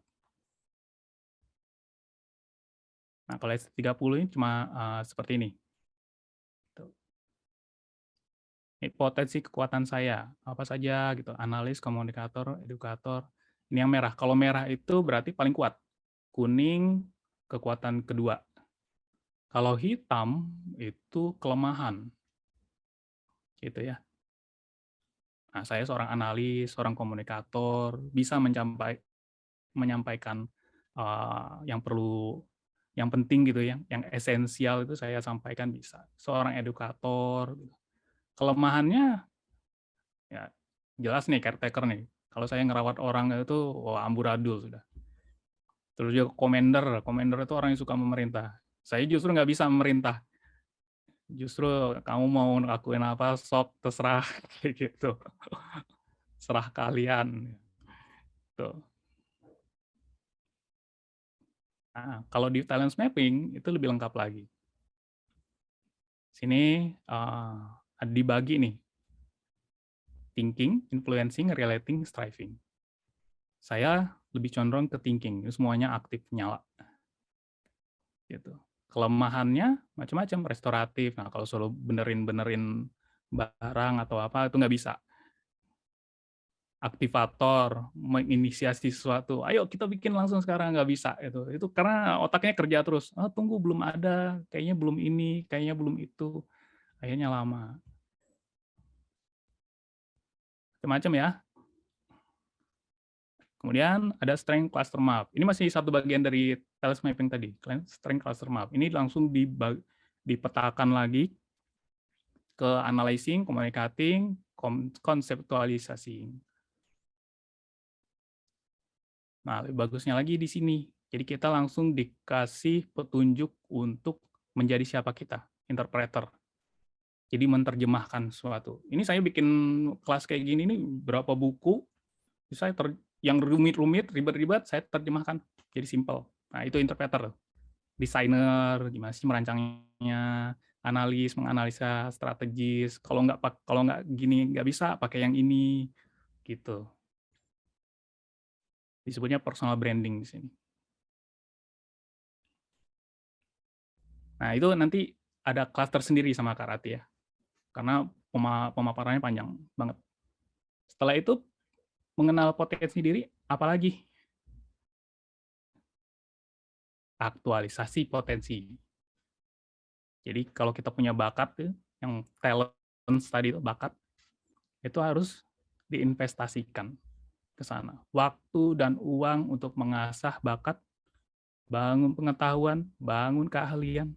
S3: Nah, kalau S30 ini cuma seperti ini. Ini potensi kekuatan saya, apa saja gitu, analis, komunikator, edukator. Ini yang merah. Kalau merah itu berarti paling kuat. Kuning, kekuatan kedua. Kalau hitam, itu kelemahan. Gitu ya. Nah, saya seorang analis, seorang komunikator, bisa menyampaikan yang perlu, yang penting gitu ya, yang esensial itu saya sampaikan bisa. Seorang edukator, gitu. Kelemahannya ya jelas nih caretaker nih. Kalau saya ngerawat orang itu amburadul sudah. Terus juga commander itu orang yang suka memerintah. Saya justru nggak bisa memerintah. Justru kamu mau ngelakuin apa, sok terserah kayak gitu. Serah kalian. Tuh. Nah, kalau di talent mapping itu lebih lengkap lagi. Sini dibagi nih. Thinking, influencing, relating, striving. Saya lebih condong ke thinking, semuanya aktif nyala. Gitu. Kelemahannya macam-macam, restoratif. Nah, kalau selalu benerin barang atau apa itu nggak bisa. Aktivator, menginisiasi sesuatu. Ayo kita bikin langsung sekarang, nggak bisa itu karena otaknya kerja terus. Tunggu belum ada, kayaknya belum ini, kayaknya belum itu, akhirnya lama. Macam-macam ya. Kemudian ada strength cluster map. Ini masih satu bagian dari talent mapping tadi, strength cluster map. Ini langsung dipetakan lagi ke analyzing, communicating, konseptualisasi. Nah, lebih bagusnya lagi di sini. Jadi kita langsung dikasih petunjuk untuk menjadi siapa kita, interpreter. Jadi menerjemahkan sesuatu. Ini saya bikin kelas kayak gini nih berapa buku, saya yang rumit-rumit, ribet-ribet, saya terjemahkan jadi simple. Nah, itu interpreter. Desainer, gimana sih merancangnya, analis, menganalisa strategis. Kalau nggak gini nggak bisa, pakai yang ini, gitu. Disebutnya personal branding di sini. Nah, itu nanti ada klaster sendiri sama Kak Rati ya. Karena pemaparannya panjang banget. Setelah itu, mengenal potensi diri, apalagi? Aktualisasi potensi. Jadi kalau kita punya bakat, yang talent tadi itu bakat, itu harus diinvestasikan ke sana. Waktu dan uang untuk mengasah bakat, bangun pengetahuan, bangun keahlian,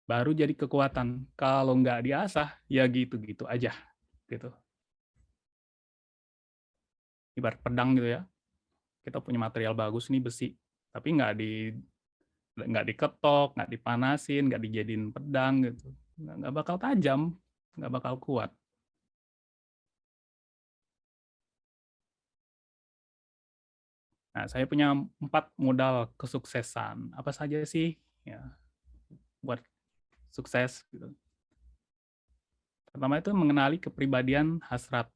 S3: baru jadi kekuatan. Kalau nggak diasah, ya gitu-gitu aja. Gitu. Ibarat pedang gitu ya. Kita punya material bagus nih besi, tapi nggak diketok, nggak dipanasin, nggak dijadiin pedang gitu. Nggak bakal tajam, nggak bakal kuat. Nah, saya punya 4 modal kesuksesan. Apa saja sih ya buat sukses gitu. Pertama itu mengenali kepribadian, hasrat,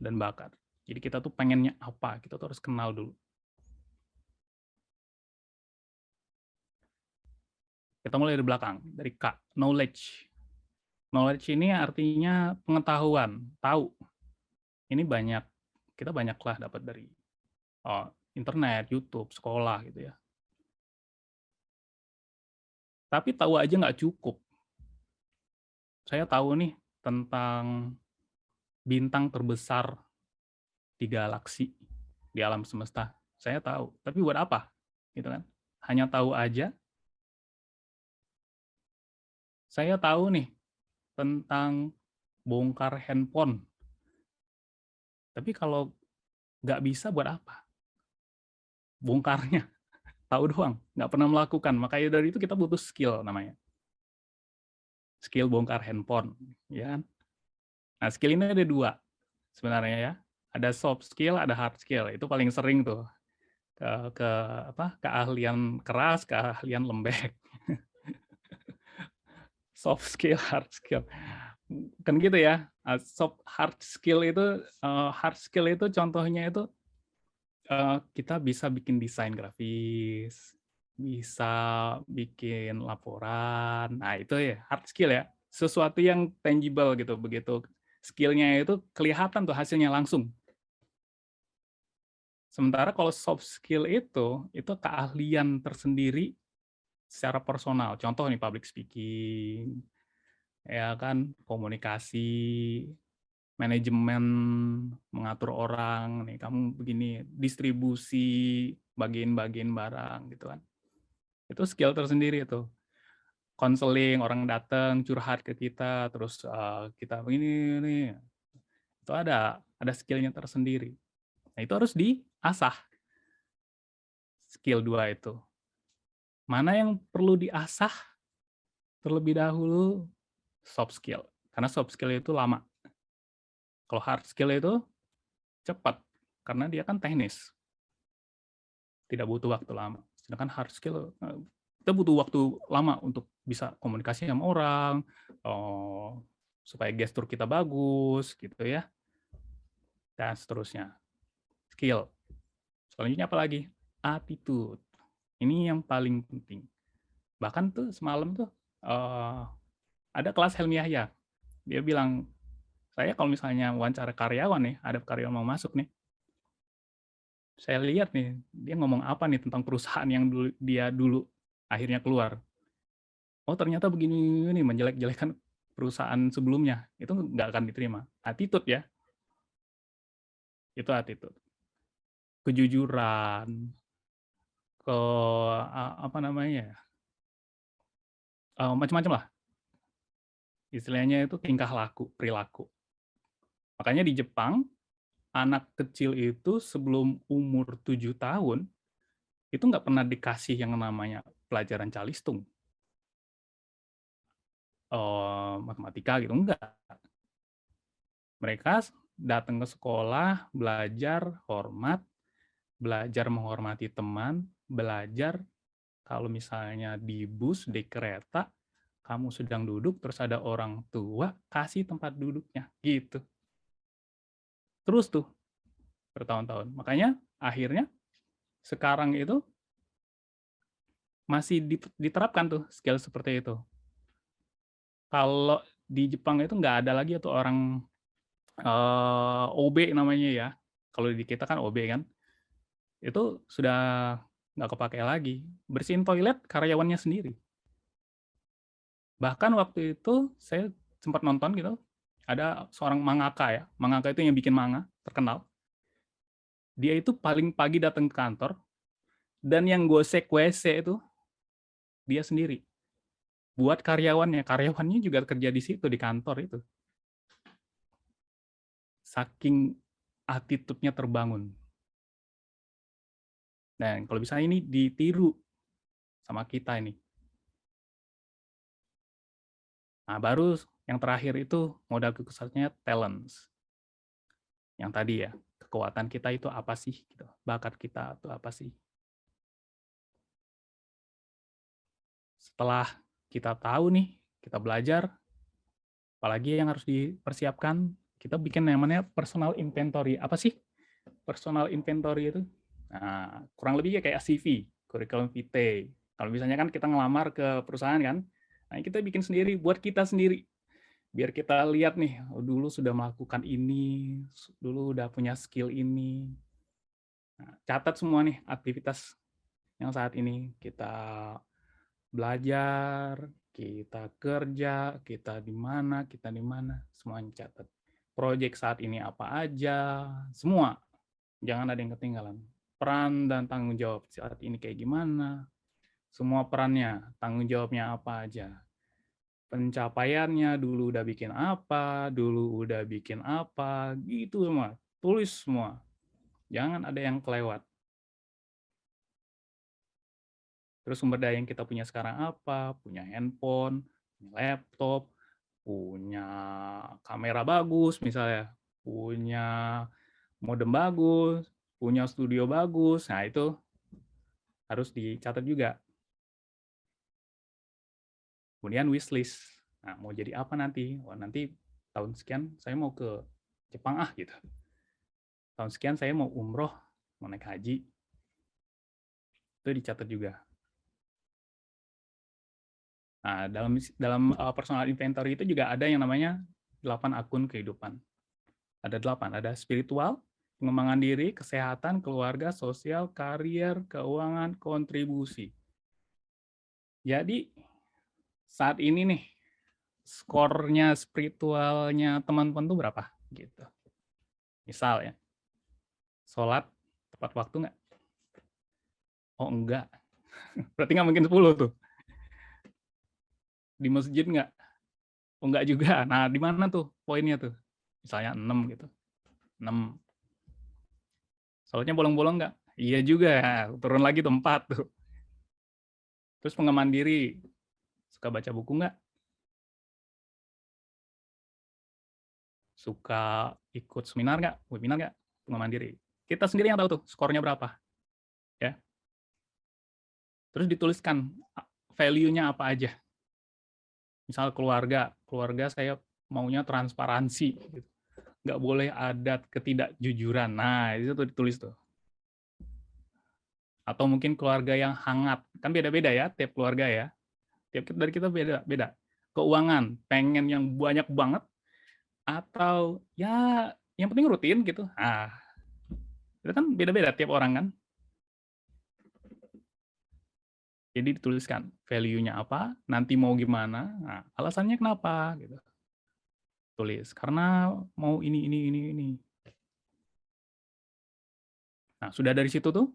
S3: dan bakat. Jadi kita tuh pengennya apa, kita tuh harus kenal dulu. Kita mulai dari belakang, dari K, knowledge. Knowledge ini artinya pengetahuan, tahu. Ini kita banyaklah dapat dari internet, YouTube, sekolah gitu ya. Tapi tahu aja nggak cukup. Saya tahu nih tentang bintang terbesar di galaksi, di alam semesta. Saya tahu, tapi buat apa? Gitu kan? Hanya tahu aja. Saya tahu nih tentang bongkar handphone. Tapi kalau nggak bisa buat apa? Bongkarnya, tahu doang, nggak pernah melakukan. Makanya dari itu kita butuh skill namanya. Skill bongkar handphone, ya kan? Nah, skill ini ada 2 sebenarnya ya. Ada soft skill, ada hard skill. Itu paling sering tuh ke keahlian keras, keahlian lembek. Soft skill, hard skill. Kan gitu ya. Hard skill itu contohnya itu kita bisa bikin desain grafis, bisa bikin laporan. Nah, itu ya hard skill ya. Sesuatu yang tangible gitu. Begitu skill-nya itu kelihatan tuh hasilnya langsung. Sementara kalau soft skill itu keahlian tersendiri secara personal. Contoh nih public speaking, ya kan, komunikasi, manajemen, mengatur orang, nih kamu begini, distribusi, bagian-bagian barang gitu kan. Itu skill tersendiri itu. Konseling, orang datang curhat ke kita, terus kita begini nih. Itu ada skill-nya tersendiri. Nah, itu harus diasah. Skill 2 itu. Mana yang perlu diasah terlebih dahulu? Soft skill. Karena soft skill itu lama. Kalau hard skill itu cepat, karena dia kan teknis. Tidak butuh waktu lama. Sedangkan hard skill, kita butuh waktu lama untuk bisa komunikasi sama orang, supaya gestur kita bagus, gitu ya. Dan seterusnya. Skill. Selanjutnya apa lagi? Attitude. Ini yang paling penting. Bahkan tuh semalam tuh ada kelas Helmi Yahya. Dia bilang, saya kalau misalnya wawancara karyawan nih, ada karyawan mau masuk nih, saya lihat nih, dia ngomong apa nih tentang perusahaan yang dia dulu akhirnya keluar. Oh ternyata begini nih, menjelek-jelekan perusahaan sebelumnya. Itu nggak akan diterima. Attitude ya. Itu attitude. Kejujuran, apa namanya, macam-macam lah. Istilahnya itu tingkah laku, perilaku. Makanya di Jepang, anak kecil itu sebelum umur 7 tahun, itu nggak pernah dikasih yang namanya pelajaran calistung. Matematika gitu, enggak. Mereka datang ke sekolah, belajar hormat, belajar menghormati teman, belajar kalau misalnya di bus, di kereta, kamu sedang duduk, terus ada orang tua, kasih tempat duduknya, gitu. Terus tuh, bertahun-tahun. Makanya akhirnya sekarang itu masih diterapkan tuh skill seperti itu. Kalau di Jepang itu nggak ada lagi tuh orang OB namanya ya. Kalau di kita kan OB kan. Itu sudah nggak kepakai lagi. Bersihin toilet karyawannya sendiri. Bahkan waktu itu saya sempat nonton gitu, ada seorang mangaka ya. Mangaka itu yang bikin manga, terkenal. Dia itu paling pagi datang ke kantor, dan yang gosek WC itu dia sendiri. Buat karyawannya juga kerja di situ, di kantor itu. Saking attitude-nya terbangun. Dan kalau bisa ini ditiru sama kita ini. Nah, baru yang terakhir itu modal kekhususnya talents. Yang tadi ya, kekuatan kita itu apa sih? Gitu. Bakat kita itu apa sih? Setelah kita tahu nih, kita belajar, apalagi yang harus dipersiapkan, kita bikin namanya personal inventory. Apa sih personal inventory itu? Nah, kurang lebih kayak CV, curriculum vitae. Kalau misalnya kan kita ngelamar ke perusahaan kan, nah kita bikin sendiri, buat kita sendiri. Biar kita lihat nih, oh, dulu sudah melakukan ini, dulu udah punya skill ini. Nah, catat semua nih aktivitas yang saat ini kita belajar, kita kerja, kita di mana, semuanya catat. Proyek saat ini apa aja, semua. Jangan ada yang ketinggalan. Peran dan tanggung jawab saat ini kayak gimana, semua perannya, tanggung jawabnya apa aja. pencapaiannya, dulu udah bikin apa, gitu semua. Tulis semua. Jangan ada yang kelewat. Terus sumber daya yang kita punya sekarang apa? Punya handphone, punya laptop, punya kamera bagus misalnya, punya modem bagus, punya studio bagus. Nah, itu harus dicatat juga. Kemudian wishlist. Nah, mau jadi apa nanti? Wah, nanti tahun sekian saya mau ke Jepang gitu. Tahun sekian saya mau umroh, mau naik haji. Itu dicatat juga. Nah, dalam personal inventory itu juga ada yang namanya 8 akun kehidupan. Ada 8, ada spiritual, pengembangan diri, kesehatan, keluarga, sosial, karier, keuangan, kontribusi. Jadi saat ini nih skornya spiritualnya teman-teman tuh berapa gitu. Misal ya, sholat tepat waktu nggak? Oh enggak, berarti nggak mungkin 10 tuh. Di masjid nggak? Oh enggak juga. Nah di mana tuh poinnya tuh? Misalnya 6 gitu. 6. Sholatnya bolong-bolong nggak? Iya juga, turun lagi tuh 4 tuh. Terus pengembangan diri, suka baca buku nggak? Suka ikut seminar nggak? Webinar nggak? Pengembangan diri. Kita sendiri yang tahu tuh skornya berapa. Ya. Terus dituliskan value-nya apa aja. Misal keluarga saya maunya transparansi. Gitu. Nggak boleh ada ketidakjujuran. Nah, itu tuh ditulis tuh. Atau mungkin keluarga yang hangat. Kan beda-beda ya, tiap keluarga ya. Tiap dari kita beda-beda. Keuangan, pengen yang banyak banget, atau ya yang penting rutin gitu. Nah, itu kan beda-beda tiap orang kan. Jadi dituliskan value-nya apa, nanti mau gimana, nah, alasannya kenapa gitu. Tulis karena mau ini. Nah, sudah dari situ tuh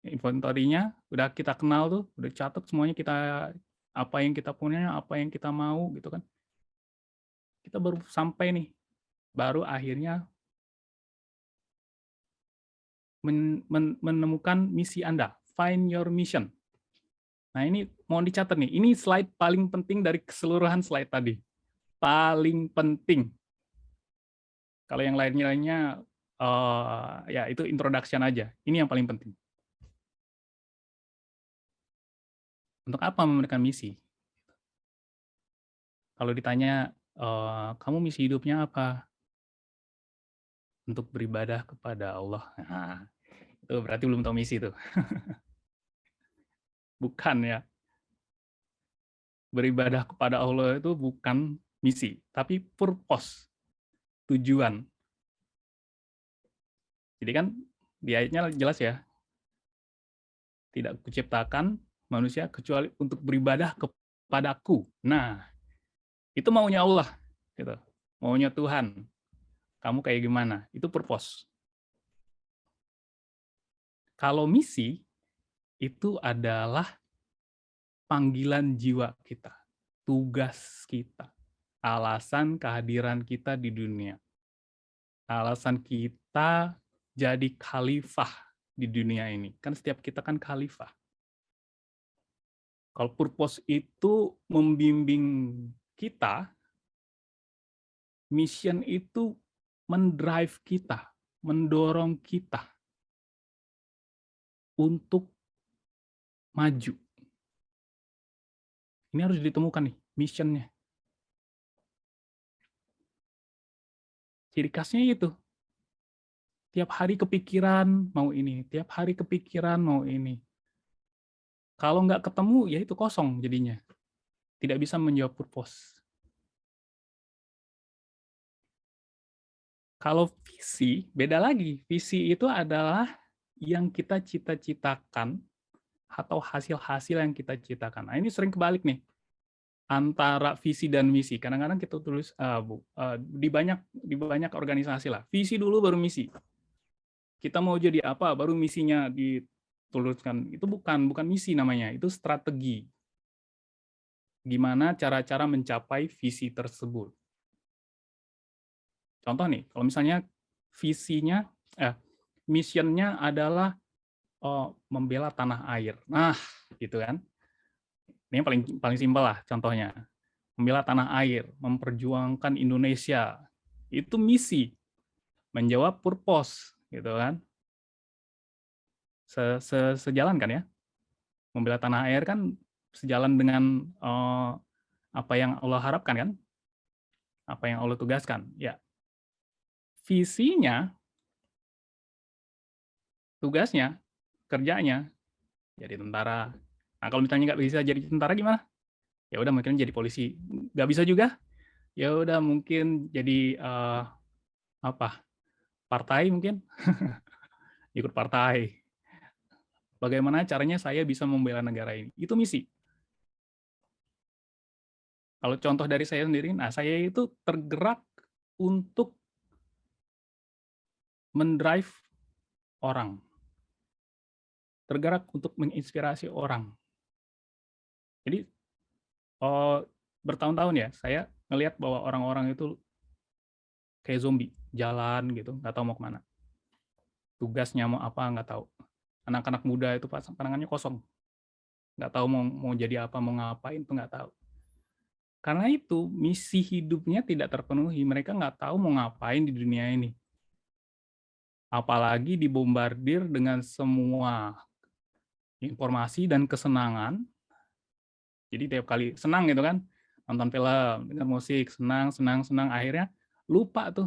S3: inventory-nya udah kita kenal tuh, udah catat semuanya kita apa yang kita punya, apa yang kita mau gitu kan. Kita baru sampai nih, baru akhirnya menemukan misi Anda, find your mission. Nah, ini mohon dicatat nih, ini slide paling penting dari keseluruhan slide tadi. Paling penting. Kalau yang lainnya ya itu introduction aja. Ini yang paling penting. Untuk apa memberikan misi? Kalau ditanya, kamu misi hidupnya apa? Untuk beribadah kepada Allah. Nah, itu berarti belum tahu misi tuh. Bukan ya. Beribadah kepada Allah itu bukan misi, tapi purpose, tujuan. Jadi kan di ayatnya jelas ya, tidak kuciptakan manusia kecuali untuk beribadah kepadaku. Nah, itu maunya Allah, gitu. Maunya Tuhan. Kamu kayak gimana? Itu purpose. Kalau misi, itu adalah panggilan jiwa kita, tugas kita, alasan kehadiran kita di dunia, alasan kita jadi khalifah di dunia ini. Kan setiap kita kan khalifah. Kalau purpose itu membimbing kita, mission itu mendrive kita, mendorong kita untuk maju. Ini harus ditemukan nih, missionnya. Ciri khasnya itu. Tiap hari kepikiran mau ini, tiap hari kepikiran mau ini. Kalau nggak ketemu, ya itu kosong jadinya. Tidak bisa menjawab purpose. Kalau visi, beda lagi. Visi itu adalah yang kita cita-citakan atau hasil-hasil yang kita citakan. Nah, ini sering kebalik nih. Antara visi dan misi. Kadang-kadang kita tulis di banyak organisasi lah. Visi dulu baru misi. Kita mau jadi apa baru misinya dituliskan. Itu bukan misi namanya, itu strategi. gimana cara-cara mencapai visi tersebut. Contoh nih, kalau misalnya visinya, missionnya adalah membela tanah air. Nah, gitu kan. Ini yang paling simpel lah contohnya. Membela tanah air, memperjuangkan Indonesia. Itu misi. Menjawab purpose, gitu kan. Sejalan kan ya. Membela tanah air kan sejalan dengan apa yang Allah harapkan kan. Apa yang Allah tugaskan. Ya. Visinya, tugasnya, kerjanya jadi tentara. Nah, kalau misalnya nggak bisa jadi tentara gimana? Ya udah mungkin jadi polisi. Nggak bisa juga? Ya udah mungkin jadi apa? Partai mungkin. Ikut partai. Bagaimana caranya saya bisa membela negara ini? Itu misi. Kalau contoh dari saya sendiri, nah saya itu tergerak untuk mendrive orang. Tergerak untuk menginspirasi orang. Jadi bertahun-tahun ya, saya ngelihat bahwa orang-orang itu kayak zombie, jalan gitu, nggak tahu mau kemana. Tugasnya mau apa, nggak tahu. Anak-anak muda itu pandangannya kosong. Nggak tahu mau jadi apa, mau ngapain, itu nggak tahu. Karena itu, misi hidupnya tidak terpenuhi. Mereka nggak tahu mau ngapain di dunia ini. Apalagi dibombardir dengan semua informasi dan kesenangan. Jadi tiap kali senang gitu kan, nonton film, dengar musik, senang, akhirnya lupa tuh.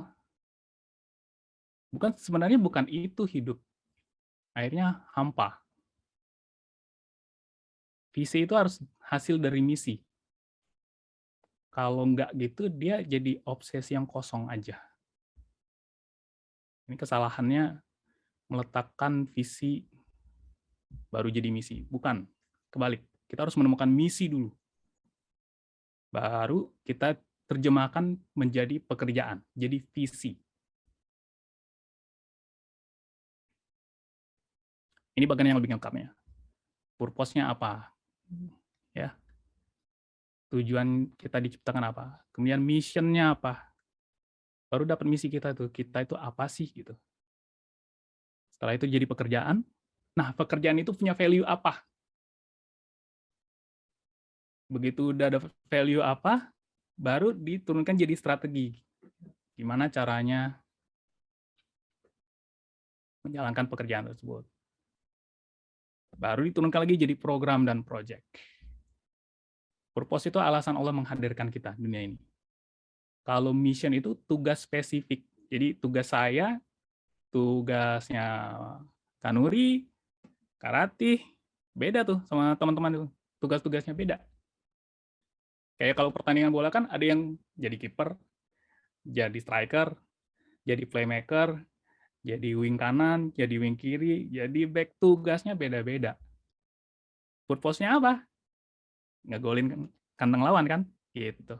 S3: Sebenarnya bukan itu hidup. Akhirnya hampa. Visi itu harus hasil dari misi. Kalau nggak gitu, dia jadi obsesi yang kosong aja. Ini kesalahannya meletakkan visi baru jadi misi. Bukan, kebalik. Kita harus menemukan misi dulu. Baru kita terjemahkan menjadi pekerjaan, jadi visi. Ini bagian yang lebih lengkapnya. Purpose-nya apa? Ya. Tujuan kita diciptakan apa? Kemudian mission-nya apa? Baru dapat misi kita tuh. Kita itu apa sih gitu. Setelah itu jadi pekerjaan. Nah, pekerjaan itu punya value apa? Begitu udah ada value apa, baru diturunkan jadi strategi. Gimana caranya menjalankan pekerjaan tersebut. Baru diturunkan lagi jadi program dan project. Purpose itu alasan Allah menghadirkan kita di dunia ini. Kalau mission itu tugas spesifik. Jadi tugas saya, tugasnya Kanuri, Karati, beda tuh sama teman-teman tuh. Tugas-tugasnya beda. Kayak kalau pertandingan bola kan ada yang jadi kiper, jadi striker, jadi playmaker, jadi wing kanan, jadi wing kiri, jadi back, tugasnya beda-beda. Purpose-nya apa? Ngegolin kandang lawan kan? Gitu.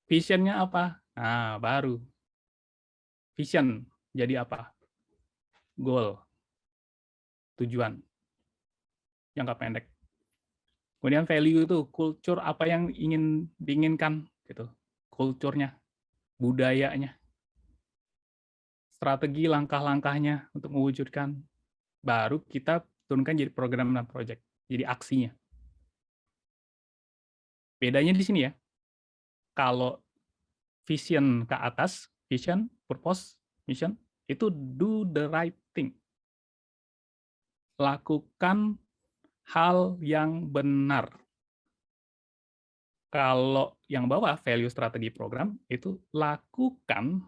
S3: Vision-nya apa? Nah, baru. Vision jadi apa? Goal. Tujuan. Jangka pendek. Kemudian value itu, culture apa yang diinginkan gitu. Kulturnya, budayanya. Strategi langkah-langkahnya untuk mewujudkan, baru kita turunkan jadi program dan project, jadi aksinya. Bedanya di sini ya, kalau vision ke atas, vision, purpose, mission, itu do the right thing. Lakukan hal yang benar. Kalau yang bawah, value, strategi, program, itu lakukan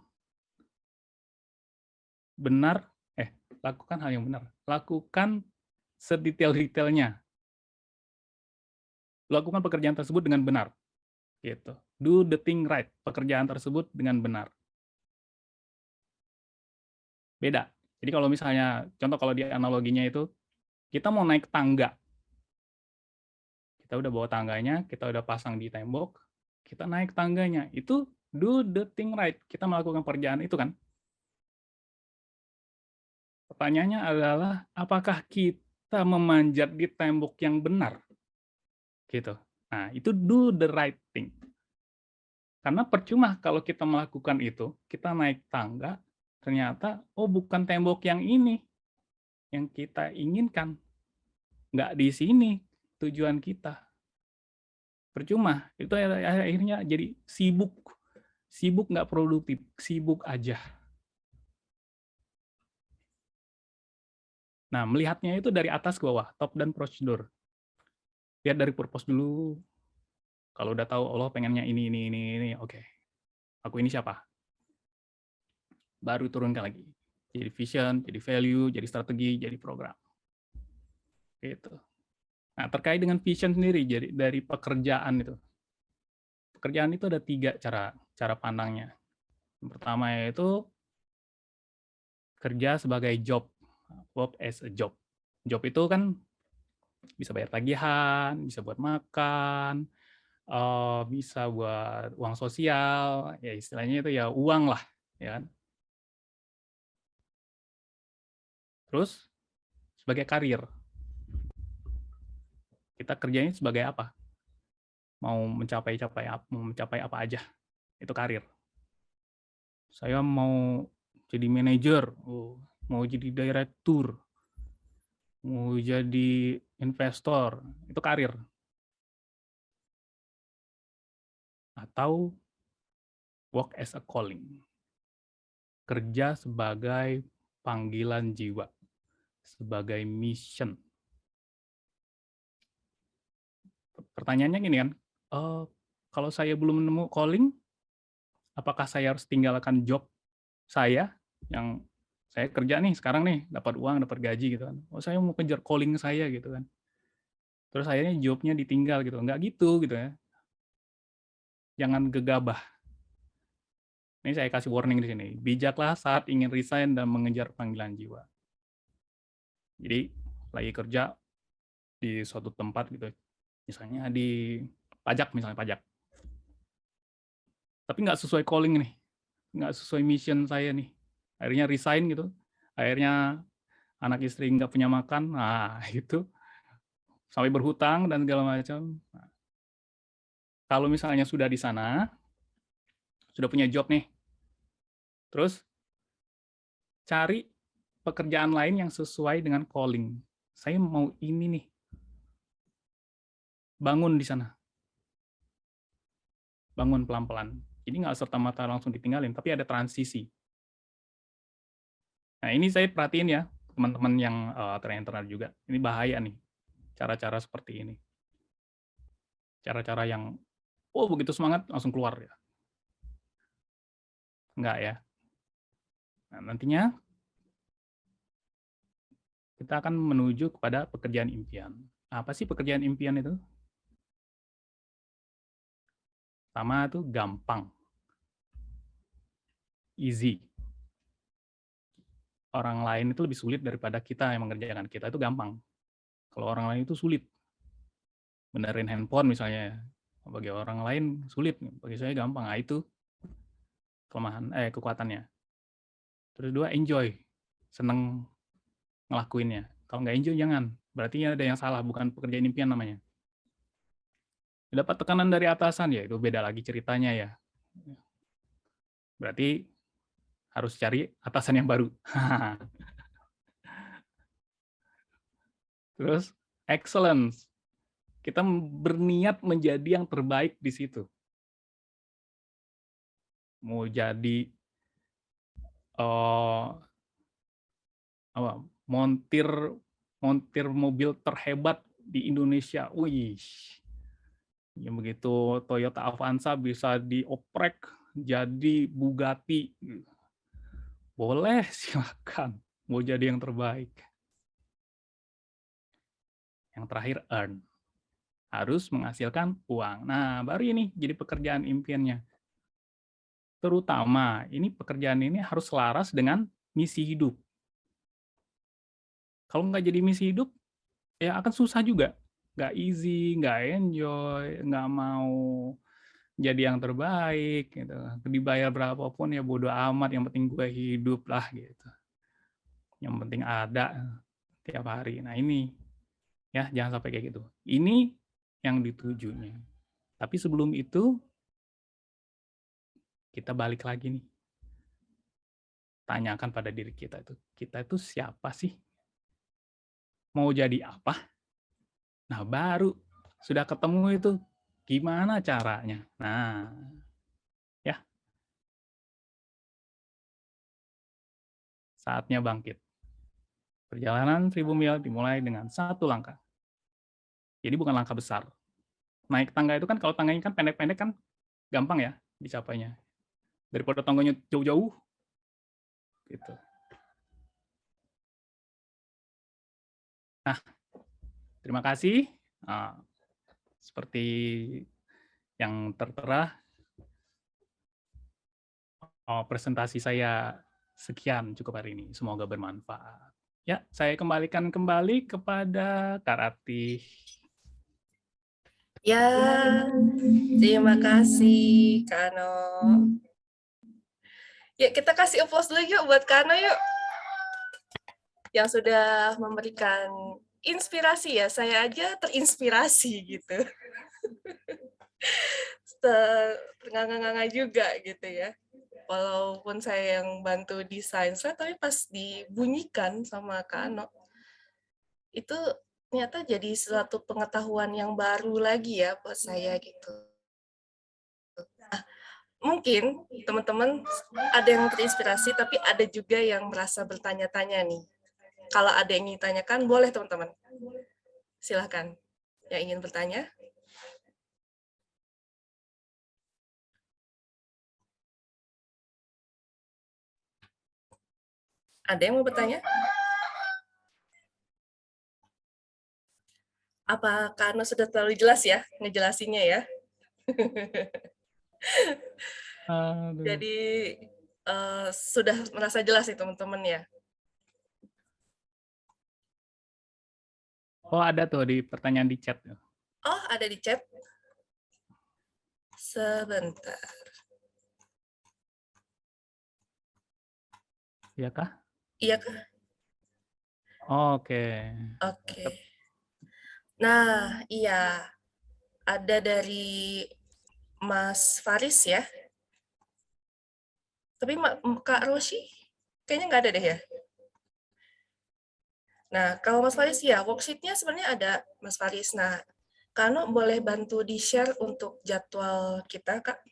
S3: benar, lakukan hal yang benar. Lakukan sedetail-detailnya. Lakukan pekerjaan tersebut dengan benar. Gitu. Do the thing right. Pekerjaan tersebut dengan benar. Beda. Jadi kalau misalnya, contoh kalau di analoginya itu, kita mau naik tangga. Kita udah bawa tangganya, kita udah pasang di tembok, kita naik tangganya. Itu do the thing right. Kita melakukan pekerjaan itu kan. Pertanyaannya adalah, apakah kita memanjat di tembok yang benar? Gitu. Nah, itu do the right thing. Karena percuma kalau kita melakukan itu, kita naik tangga, ternyata, oh bukan tembok yang ini yang kita inginkan. Nggak di sini tujuan kita. Percuma, itu akhirnya jadi sibuk. Sibuk nggak produktif, sibuk aja. Nah, melihatnya itu dari atas ke bawah, top dan prosedur. Lihat dari purpose dulu. Kalau udah tahu Allah pengennya ini, oke. Aku ini siapa? Baru turunkan lagi. Jadi vision, jadi value, jadi strategi, jadi program. Gitu. Nah, terkait dengan vision sendiri, jadi dari pekerjaan itu. Pekerjaan itu ada 3 cara pandangnya. Yang pertama yaitu kerja sebagai job, work as a job. Job itu kan bisa bayar tagihan, bisa buat makan, bisa buat uang sosial, ya istilahnya itu ya uang lah, ya kan. Terus sebagai karir, kita kerjanya sebagai apa? Mau mencapai apa aja, itu karir. Saya mau jadi manajer, mau jadi direktur, mau jadi investor, itu karir. Atau work as a calling, kerja sebagai panggilan jiwa, sebagai mission. Pertanyaannya gini kan, kalau saya belum nemu calling, apakah saya harus tinggalkan job saya yang saya kerja nih sekarang nih, dapat uang, dapat gaji gitu kan. Oh, saya mau kejar calling saya gitu kan. Terus akhirnya jobnya ditinggal gitu. Enggak gitu ya. Jangan gegabah. Ini saya kasih warning di sini. Bijaklah saat ingin resign dan mengejar panggilan jiwa. Jadi lagi kerja di suatu tempat gitu, misalnya di pajak, tapi nggak sesuai calling nih, nggak sesuai mission saya nih, akhirnya resign gitu, akhirnya anak istri nggak punya makan, nah itu sampai berhutang dan segala macam. Nah, kalau misalnya sudah di sana, sudah punya job nih, terus cari pekerjaan lain yang sesuai dengan calling. Saya mau ini nih, bangun di sana, bangun pelan-pelan. Jadi nggak serta-merta langsung ditinggalin, tapi ada transisi. Nah, ini saya perhatiin ya, teman-teman yang trainer juga. Ini bahaya nih, cara-cara seperti ini. Cara-cara yang, oh begitu semangat, langsung keluar ya. Enggak ya. Nah, nantinya kita akan menuju kepada pekerjaan impian. Apa sih pekerjaan impian itu? Pertama itu gampang. Easy. Orang lain itu lebih sulit daripada kita yang mengerjakan. Kita itu gampang. Kalau orang lain itu sulit. Benerin handphone misalnya, bagi orang lain sulit, bagi saya gampang. Nah, itu kekuatannya. Terus 2, enjoy. Seneng ngelakuinnya. Kalau nggak enjoy jangan. Berarti ada yang salah, bukan pekerjaan impian namanya. Dapat tekanan dari atasan, ya itu beda lagi ceritanya ya. Berarti harus cari atasan yang baru. Terus excellence. Kita berniat menjadi yang terbaik di situ. Mau jadi montir mobil terhebat di Indonesia. Wih. Yang begitu Toyota Avanza bisa dioprek jadi Bugatti. Boleh, silakan. Mau jadi yang terbaik. Yang terakhir, earn. Harus menghasilkan uang. Nah, baru ini jadi pekerjaan impiannya. Terutama, ini pekerjaan ini harus selaras dengan misi hidup. Kalau nggak jadi misi hidup, ya akan susah juga. Nggak easy, nggak enjoy, nggak mau jadi yang terbaik. Gitu. Dibayar berapapun ya bodo amat, yang penting gue hidup lah. Gitu. Yang penting ada tiap hari. Nah ini, ya jangan sampai kayak gitu. Ini yang ditujunya. Tapi sebelum itu, kita balik lagi nih. Tanyakan pada diri kita itu siapa sih? Mau jadi apa? Nah, baru sudah ketemu itu, gimana caranya? Nah, ya, saatnya bangkit. Perjalanan 1000 mil dimulai dengan satu langkah. Jadi bukan langkah besar. Naik tangga itu kan, kalau tangganya kan pendek-pendek kan gampang ya dicapainya. Daripada tangganya jauh-jauh, gitu. Nah, terima kasih. Seperti yang tertera, presentasi saya sekian cukup hari ini. Semoga bermanfaat. Ya, saya kembalikan kembali kepada Kak Ratih.
S1: Ya, terima kasih Kano. Ya, kita kasih applause dulu yuk buat Kano yuk. Yang sudah memberikan inspirasi ya. Saya aja terinspirasi gitu. Ternganga-nganga juga gitu ya. Walaupun saya yang bantu desain saya, tapi pas dibunyikan sama Kano, itu ternyata jadi suatu pengetahuan yang baru lagi ya buat saya gitu. Nah, mungkin teman-teman ada yang terinspirasi, tapi ada juga yang merasa bertanya-tanya nih. Kalau ada yang ingin ditanyakan, boleh teman-teman. Silahkan. Yang ingin bertanya. Ada yang mau bertanya? Apa karena sudah terlalu jelas ya ngejelasinnya ya? Jadi sudah merasa jelas nih teman-teman ya?
S3: Oh, ada tuh di pertanyaan di chat.
S1: Oh, ada di chat. Sebentar.
S3: Iya kah?
S1: Iya kah?
S3: Oke.
S1: Oke. Nah, iya. Ada dari Mas Faris ya. Tapi Kak Roshi kayaknya nggak ada deh ya. Nah, kalau Mas Faris ya, worksheet-nya sebenarnya ada Mas Faris. Nah, Kano boleh bantu di-share untuk jadwal kita, Kak?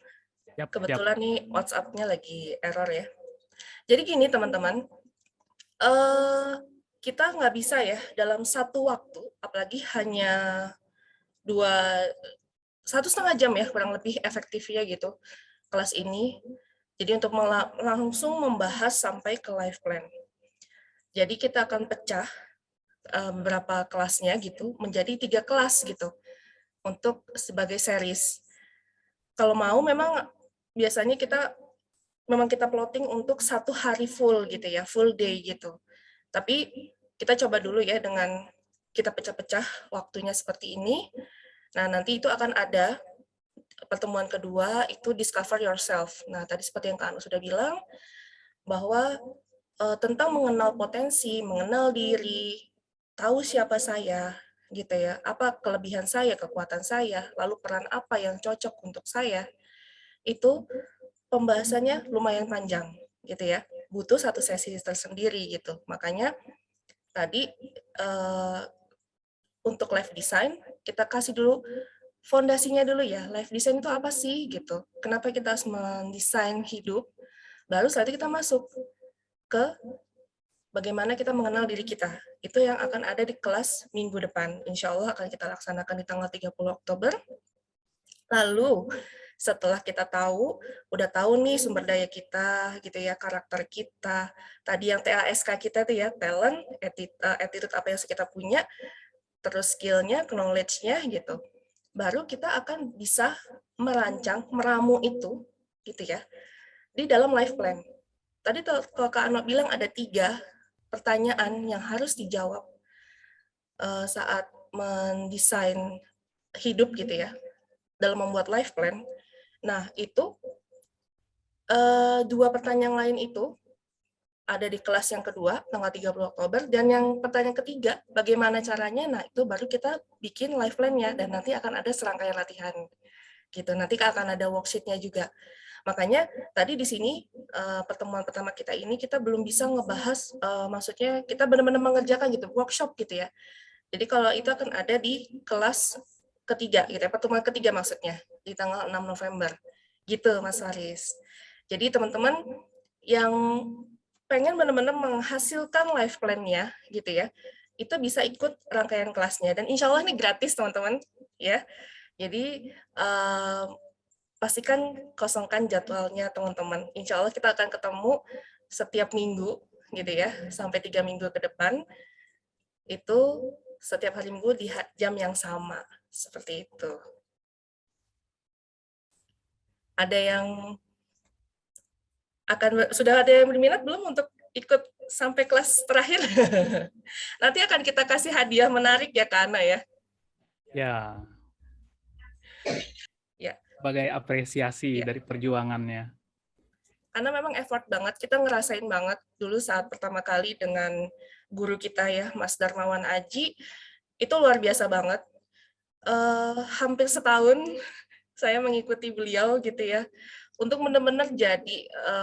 S1: Kebetulan nih WhatsApp-nya lagi error ya. Jadi gini teman-teman, kita nggak bisa ya dalam satu waktu, apalagi hanya 1,5 jam ya kurang lebih efektifnya gitu kelas ini. Jadi untuk langsung membahas sampai ke life plan. Jadi kita akan pecah berapa kelasnya gitu menjadi 3 kelas gitu untuk sebagai series. Kalau mau memang biasanya kita plotting untuk 1 hari full gitu ya, full day gitu. Tapi kita coba dulu ya dengan kita pecah-pecah waktunya seperti ini. Nah, nanti itu akan ada pertemuan kedua itu discover yourself. Nah, tadi seperti yang Kak Anu sudah bilang bahwa tentang mengenal potensi, mengenal diri, tahu siapa saya gitu ya, apa kelebihan saya, kekuatan saya, lalu peran apa yang cocok untuk saya. Itu pembahasannya lumayan panjang gitu ya, butuh satu sesi tersendiri gitu. Makanya tadi untuk life design kita kasih dulu fondasinya dulu ya. Life design itu apa sih gitu? Kenapa kita harus mendesain hidup? Baru setelah itu kita masuk ke bagaimana kita mengenal diri kita. Itu yang akan ada di kelas minggu depan. Insya Allah akan kita laksanakan di tanggal 30 Oktober. Lalu setelah kita udah tahu nih sumber daya kita, gitu ya, karakter kita, tadi yang TASK kita tuh ya, talent, attitude apa yang kita punya, terus skill-nya, knowledge-nya gitu. Baru kita akan bisa meramu itu, gitu ya, di dalam life plan. Tadi kalau Kak Ano bilang ada 3 pertanyaan yang harus dijawab saat mendesain hidup gitu ya, dalam membuat life plan. Nah, itu 2 pertanyaan lain itu ada di kelas yang kedua, tanggal 30 Oktober, dan yang pertanyaan ketiga, bagaimana caranya? Nah, itu baru kita bikin live plan-nya, dan nanti akan ada serangkaian latihan. Gitu, nanti akan ada worksheet-nya juga. Makanya tadi di sini pertemuan pertama kita ini kita belum bisa ngebahas, maksudnya kita benar-benar mengerjakan gitu, workshop gitu ya. Jadi kalau itu akan ada di kelas ketiga gitu ya, pertemuan ketiga maksudnya, di tanggal 6 November. Gitu Mas Faris. Jadi teman-teman yang pengen benar-benar menghasilkan life plan-nya gitu ya, itu bisa ikut rangkaian kelasnya. Dan insya Allah ini gratis teman-teman ya. Jadi pastikan kosongkan jadwalnya teman-teman. Insya Allah kita akan ketemu setiap minggu gitu ya, sampai 3 minggu ke depan. Itu setiap hari minggu di jam yang sama. Seperti itu. Ada yang sudah ada yang berminat belum untuk ikut sampai kelas terakhir? Nanti akan kita kasih hadiah menarik ya Kak Ana ya.
S3: Ya.
S1: Ya.
S3: Sebagai apresiasi
S1: Ya.
S3: dari perjuangannya.
S1: Karena memang effort banget, kita ngerasain banget dulu saat pertama kali dengan guru kita ya, Mas Darmawan Aji, itu luar biasa banget. Hampir setahun saya mengikuti beliau gitu ya, untuk benar-benar jadi,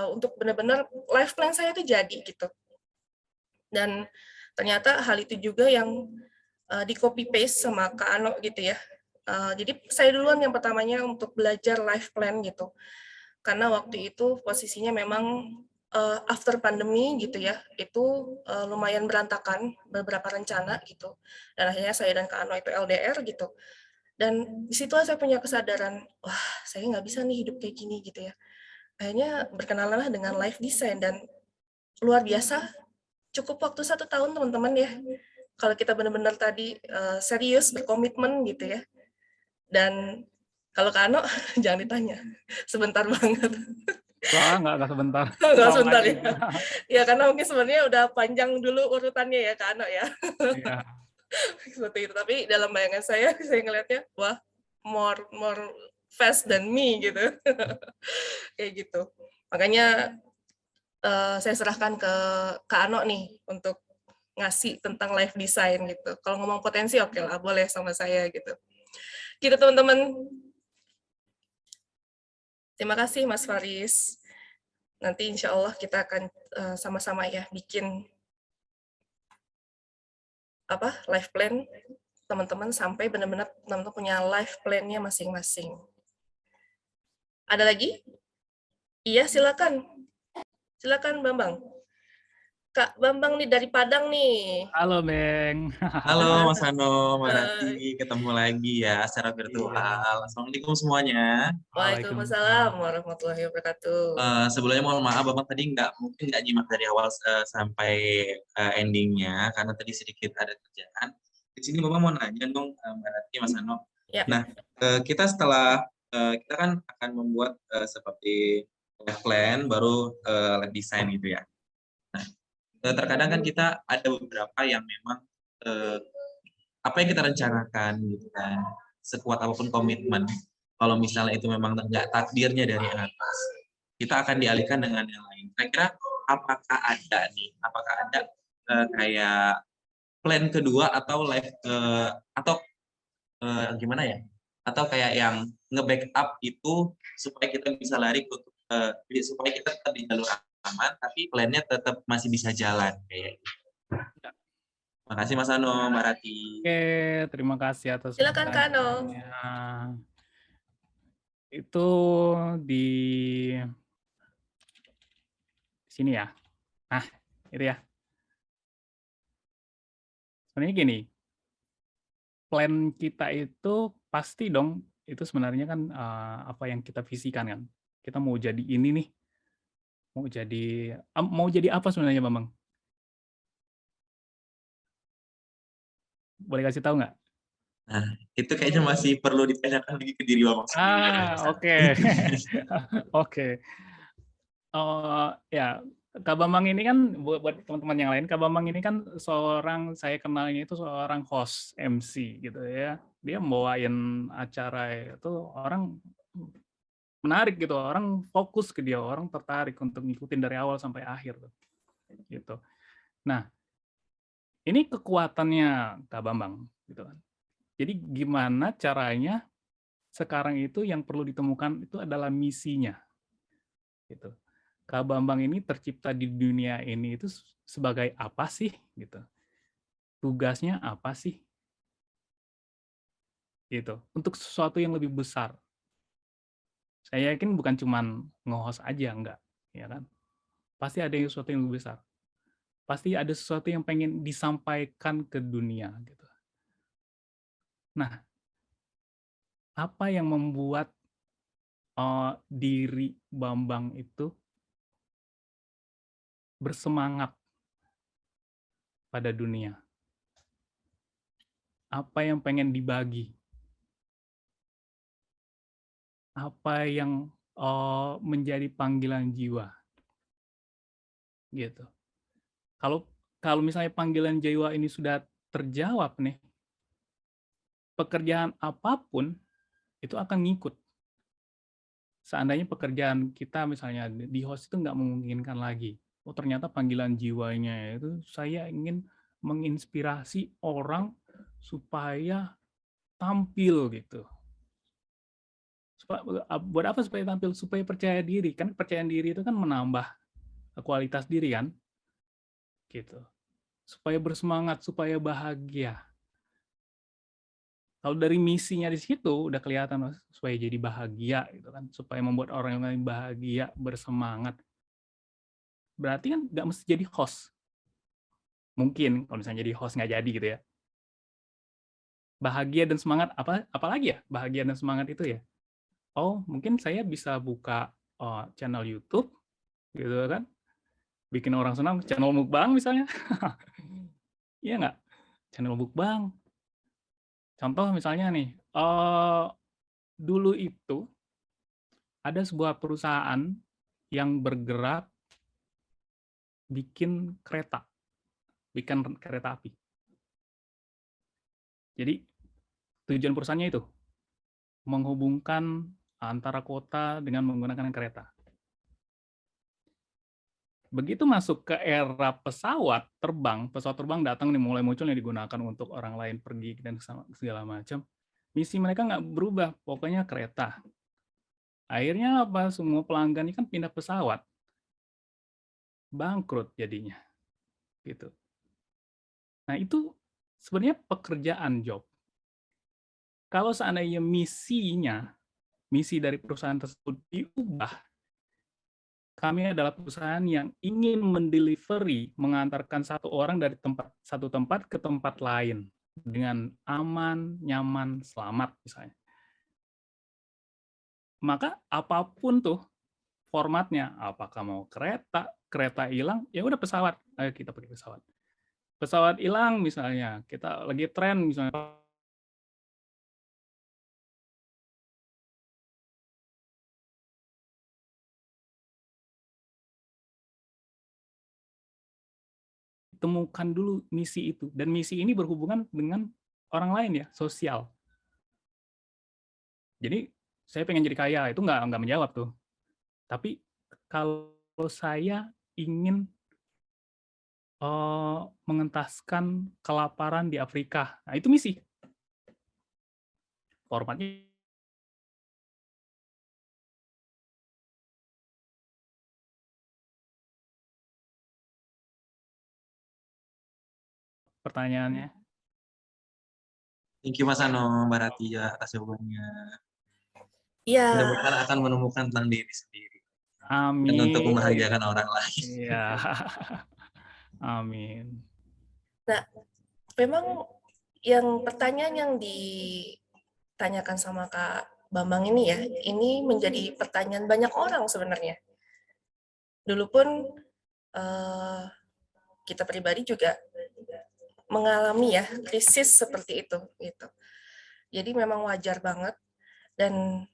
S1: untuk benar-benar life plan saya itu jadi gitu. Dan ternyata hal itu juga yang di copy paste sama Kak Ano gitu ya. Jadi saya duluan yang pertamanya untuk belajar life plan gitu. Karena waktu itu posisinya memang after pandemi gitu ya, itu lumayan berantakan beberapa rencana gitu. Dan akhirnya saya dan Kak Ano itu LDR gitu. Dan di situ saya punya kesadaran, wah saya nggak bisa nih hidup kayak gini gitu ya. Akhirnya berkenalanlah dengan life design dan luar biasa. Cukup waktu 1 tahun teman-teman ya. Kalau kita benar-benar tadi serius berkomitmen gitu ya. Dan kalau Kak Ano jangan ditanya, sebentar banget.
S3: Wah, nggak sebentar.
S1: Nggak sebentar ya.
S3: juga.
S1: Ya karena mungkin sebenarnya udah panjang dulu urutannya ya Kak Ano ya.
S3: Iya.
S1: Seperti itu. Tapi dalam bayangan saya ngelihatnya, wah more fast than me gitu. Kayak gitu. Makanya saya serahkan ke Kak Ano nih untuk ngasih tentang life design gitu. Kalau ngomong potensi oke lah, boleh sama saya gitu. Gitu teman-teman. Terima kasih Mas Faris. Nanti insya Allah kita akan sama-sama ya bikin life plan teman-teman sampai benar-benar teman-teman punya life plan-nya masing-masing. Ada lagi? Iya, silakan. Silakan Bambang. Kak Bambang nih dari Padang nih.
S3: Halo, Beng.
S6: Halo Mas Ano, Marati, ketemu lagi ya secara virtual. Assalamualaikum semuanya.
S1: Waalaikumsalam warahmatullahi wabarakatuh.
S6: Sebelumnya mohon maaf, Bapak tadi mungkin nggak nyimak dari awal sampai endingnya karena tadi sedikit ada kerjaan. Di sini Bapak mau nanya dong, Marati, Mas Ano.
S1: Ya.
S6: Nah, kita kita kan akan membuat seperti life plan baru life design gitu ya. Nah, terkadang kan kita ada beberapa yang memang apa yang kita rencanakan gitu kan, sekuat apapun komitmen, kalau misalnya itu memang nggak takdirnya dari atas, kita akan dialihkan dengan yang lain. Kira-kira apakah ada kayak plan kedua atau gimana ya? Atau kayak yang nge-backup itu supaya kita bisa lari supaya kita tetap di jalur aman, tapi plan-nya tetap masih bisa jalan kayak gitu. Terima kasih Mas Ano, Mbak Rati.
S3: Oke, terima kasih atas
S1: Silakan Kak Ano.
S3: Itu di sini ya. Nah, itu ya. Sebenarnya gini, plan kita itu pasti dong, itu sebenarnya kan apa yang kita visikan kan. Kita mau jadi ini nih. Mau jadi apa sebenarnya, Bambang? Boleh kasih tahu nggak?
S6: Nah, itu kayaknya masih perlu ditanyakan lagi ke diri Bambang sendiri.
S3: Oke. Oke. Ya, Kak Bambang ini kan, buat teman-teman yang lain, Kak Bambang ini kan saya kenalnya itu seorang host MC gitu ya. Dia membawain acara itu, orang menarik gitu, orang fokus ke dia, orang tertarik untuk ngikutin dari awal sampai akhir. gitu. Nah, ini kekuatannya Kak Bambang, gitu kan. Jadi gimana caranya sekarang itu yang perlu ditemukan itu adalah misinya, gitu. Kak Bambang ini tercipta di dunia ini itu sebagai apa sih, gitu. Tugasnya apa sih, gitu. Untuk sesuatu yang lebih besar. Saya yakin bukan cuman nge-host aja, enggak, ya kan. Pasti ada sesuatu yang lebih besar. Pasti ada sesuatu yang pengen disampaikan ke dunia, gitu. Nah, apa yang membuat diri Bambang itu bersemangat pada dunia? Apa yang pengen dibagi? Apa yang menjadi panggilan jiwa? Gitu. Kalau misalnya panggilan jiwa ini sudah terjawab nih, pekerjaan apapun itu akan ngikut. Seandainya pekerjaan kita misalnya di host itu nggak memungkinkan lagi. Oh ternyata panggilan jiwanya itu saya ingin menginspirasi orang supaya tampil gitu. Buat apa supaya tampil? Supaya percaya diri. Kan percaya diri itu kan menambah kualitas diri kan? Gitu. Supaya bersemangat, supaya bahagia. Kalau dari misinya di situ udah kelihatan, Mas, supaya jadi bahagia gitu kan, supaya membuat orang lain bahagia, bersemangat. Berarti kan nggak mesti jadi host. Mungkin kalau misalnya jadi host nggak jadi gitu ya. Bahagia dan semangat apalagi ya? Bahagia dan semangat itu ya. Oh, mungkin saya bisa buka channel YouTube gitu kan. Bikin orang senang, channel mukbang misalnya. Iya nggak? Channel mukbang. Contoh misalnya nih, dulu itu ada sebuah perusahaan yang bergerak bikin kereta api. Jadi tujuan perusahaannya itu menghubungkan antara kota dengan menggunakan kereta. Begitu masuk ke era pesawat terbang datang nih mulai muncul yang digunakan untuk orang lain pergi dan segala macam. Misi mereka nggak berubah, pokoknya kereta. Akhirnya apa? Semua pelanggan ini kan pindah pesawat, bangkrut jadinya, gitu. Nah itu sebenarnya pekerjaan job. Kalau seandainya misi dari perusahaan tersebut diubah, kami adalah perusahaan yang ingin mengantarkan satu orang dari satu tempat ke tempat lain dengan aman, nyaman, selamat misalnya. Maka apapun tuh formatnya, apakah mau kereta hilang, ya udah pesawat, ayo kita pakai pesawat. Pesawat hilang misalnya, kita lagi tren misalnya temukan dulu misi itu, dan misi ini berhubungan dengan orang lain ya, sosial. Jadi saya pengen jadi kaya, itu nggak menjawab tuh. Tapi kalau saya ingin mengentaskan kelaparan di Afrika, nah itu misi. Formatnya pertanyaannya.
S6: Thank you Mas Ano, Mbak Rati ya atas jawabannya.
S1: Iya.
S6: Mudah-mudahan akan menemukan tentang diri sendiri.
S3: Amin.
S6: Dan untuk membahagiakan orang lain.
S3: Iya. Amin.
S1: Nah, memang yang pertanyaan yang ditanyakan sama Kak Bambang ini ya, ini menjadi pertanyaan banyak orang sebenarnya. Dulu pun kita pribadi juga mengalami ya krisis seperti itu gitu. Jadi memang wajar banget, dan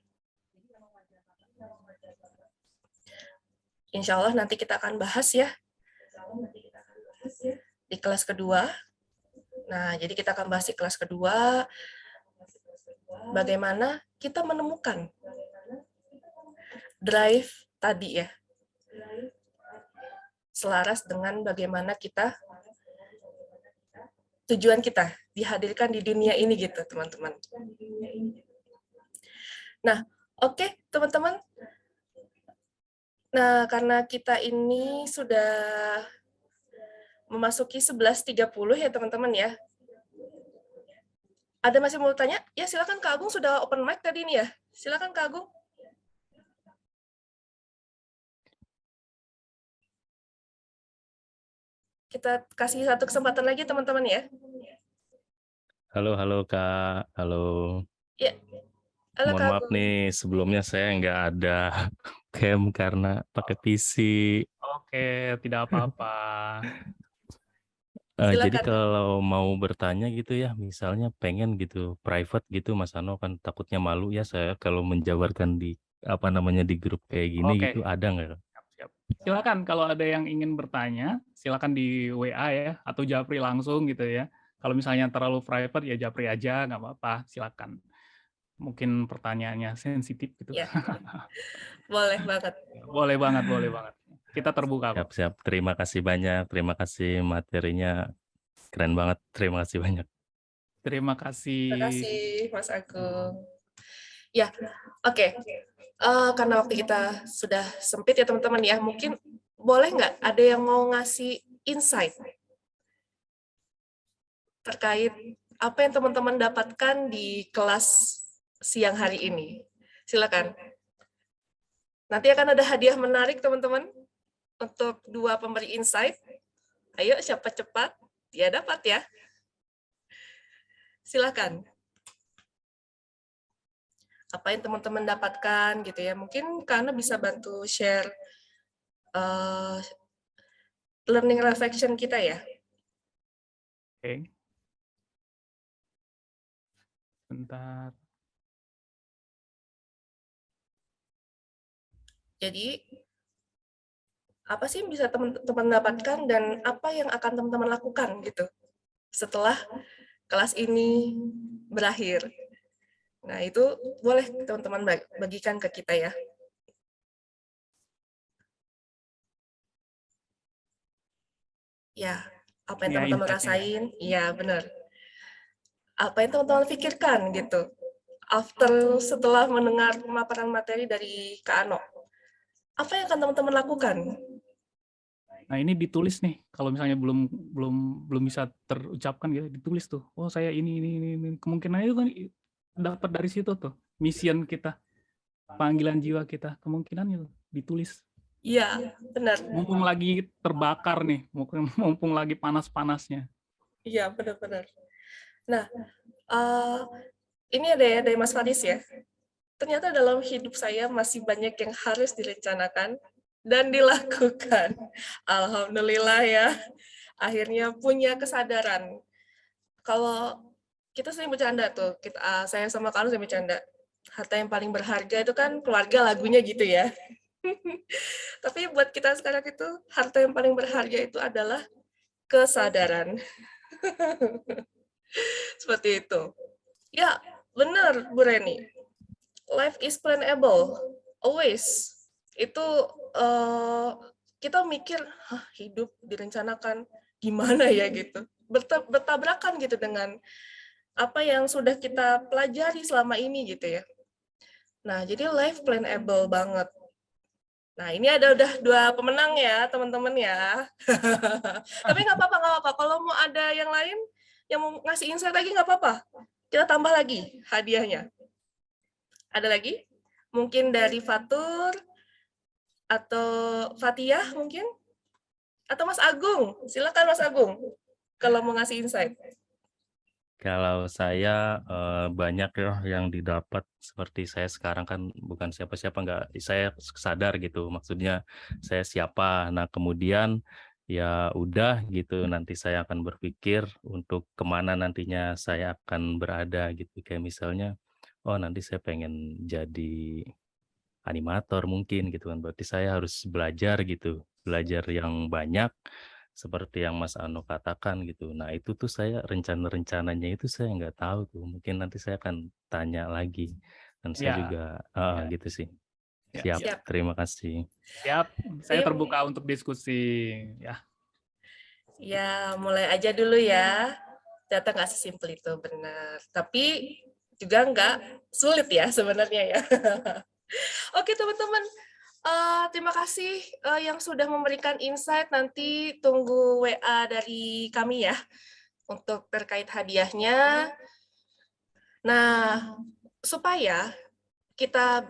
S1: insya Allah nanti kita akan bahas ya di kelas kedua. Nah, jadi kita akan bahas di kelas kedua bagaimana kita menemukan drive tadi ya. selaras dengan bagaimana kita tujuan kita dihadirkan di dunia ini gitu, teman-teman. Nah, oke, teman-teman. Nah, karena kita ini sudah memasuki 11.30 ya, teman-teman ya. Ada masih mau tanya? Ya, silakan Kak Agung, sudah open mic tadi ini ya. Silakan Kak Agung. Kita kasih satu kesempatan lagi teman-teman ya.
S5: Halo Kak, halo.
S1: Ya, halo
S5: Mohon
S1: Kak
S5: maaf
S1: Agung.
S5: nih, sebelumnya saya nggak ada cam karena pakai PC.
S3: Oke, tidak apa-apa.
S5: Jadi
S1: Silakan.
S5: kalau mau bertanya gitu ya, misalnya pengen gitu private gitu, Mas Ano kan takutnya malu ya saya kalau menjabarkan di di grup kayak gini
S3: Oke.
S5: gitu, ada nggak?
S3: Siap. Silakan kalau ada yang ingin bertanya, silakan di WA ya, atau japri langsung gitu ya. Kalau misalnya terlalu private ya japri aja, nggak apa-apa, silakan. Mungkin pertanyaannya sensitif gitu.
S1: Ya. Boleh banget.
S3: Boleh banget, boleh banget. Kita terbuka kok.
S5: Siap. Terima kasih banyak, terima kasih materinya keren banget, terima kasih banyak.
S3: Terima kasih.
S1: Terima kasih Mas Agung. Ya, oke. Karena waktu kita sudah sempit ya teman-teman ya, mungkin boleh nggak ada yang mau ngasih insight terkait apa yang teman-teman dapatkan di kelas siang hari ini? Silakan. Nanti akan ada hadiah menarik teman-teman untuk 2 pemberi insight. Ayo siapa cepat, dia dapat ya. Silakan. Apa yang teman-teman dapatkan gitu ya. Mungkin karena bisa bantu share learning reflection kita ya.
S3: Oke. Bentar.
S1: Jadi apa sih yang bisa teman-teman dapatkan dan apa yang akan teman-teman lakukan gitu setelah kelas ini berakhir. Nah, itu boleh teman-teman bagikan ke kita ya. Ya, apa yang
S3: Ya,
S1: teman-teman rasain? Iya, benar. Apa yang teman-teman pikirkan gitu setelah mendengar pemaparan materi dari Kak Ano. Apa yang akan teman-teman lakukan?
S3: Nah, ini ditulis nih. Kalau misalnya belum bisa terucapkan gitu, ditulis tuh. Oh, saya ini. Kemungkinan itu kan dapat dari situ tuh. Mission kita, panggilan jiwa kita, kemungkinan itu ditulis.
S1: Iya, benar.
S3: Mumpung lagi terbakar nih, mumpung lagi panas-panasnya.
S1: Iya, benar-benar. Nah, ini ada ya dari Mas Faris ya. Ternyata dalam hidup saya masih banyak yang harus direncanakan dan dilakukan. Alhamdulillah ya, akhirnya punya kesadaran. Kalau kita sering bercanda tuh, saya sama Kak Anu sering bercanda. Harta yang paling berharga itu kan keluarga, lagunya gitu ya. Tapi buat kita sekarang itu, harta yang paling berharga itu adalah kesadaran. Seperti itu. Ya, benar Bu Reni. Life is plannable, always. Itu kita mikir, hidup direncanakan gimana ya gitu. Bertabrakan gitu dengan apa yang sudah kita pelajari selama ini gitu ya. Nah, jadi life plannable banget. Nah, ini udah 2 pemenang ya, teman-teman ya. Tapi nggak apa-apa. Kalau mau ada yang lain, yang mau ngasih insight lagi nggak apa-apa. Kita tambah lagi hadiahnya. Ada lagi? Mungkin dari Fatur, atau Fatia mungkin? Atau Mas Agung? Silakan Mas Agung, kalau mau ngasih insight.
S5: Kalau saya banyak ya yang didapat, seperti saya sekarang kan bukan siapa-siapa, nggak, saya sadar gitu, maksudnya saya siapa. Nah kemudian ya udah gitu, nanti saya akan berpikir untuk kemana nantinya saya akan berada gitu. Kayak misalnya, oh nanti saya pengen jadi animator mungkin gitu kan, berarti saya harus belajar gitu, belajar yang banyak seperti yang Mas Ano katakan gitu. Nah itu tuh saya rencananya itu saya nggak tahu tuh, mungkin nanti saya akan tanya lagi, dan saya
S3: Ya.
S5: juga gitu sih. Siap.
S1: Siap.
S5: Terima kasih.
S3: Siap, saya
S1: Yuk.
S3: terbuka untuk diskusi. Ya,
S1: Ya, mulai aja dulu ya. Ternyata nggak sesimpel itu, benar. Tapi juga nggak sulit ya sebenarnya ya. Oke teman-teman, terima kasih yang sudah memberikan insight. Nanti tunggu WA dari kami ya untuk terkait hadiahnya. Nah, supaya kita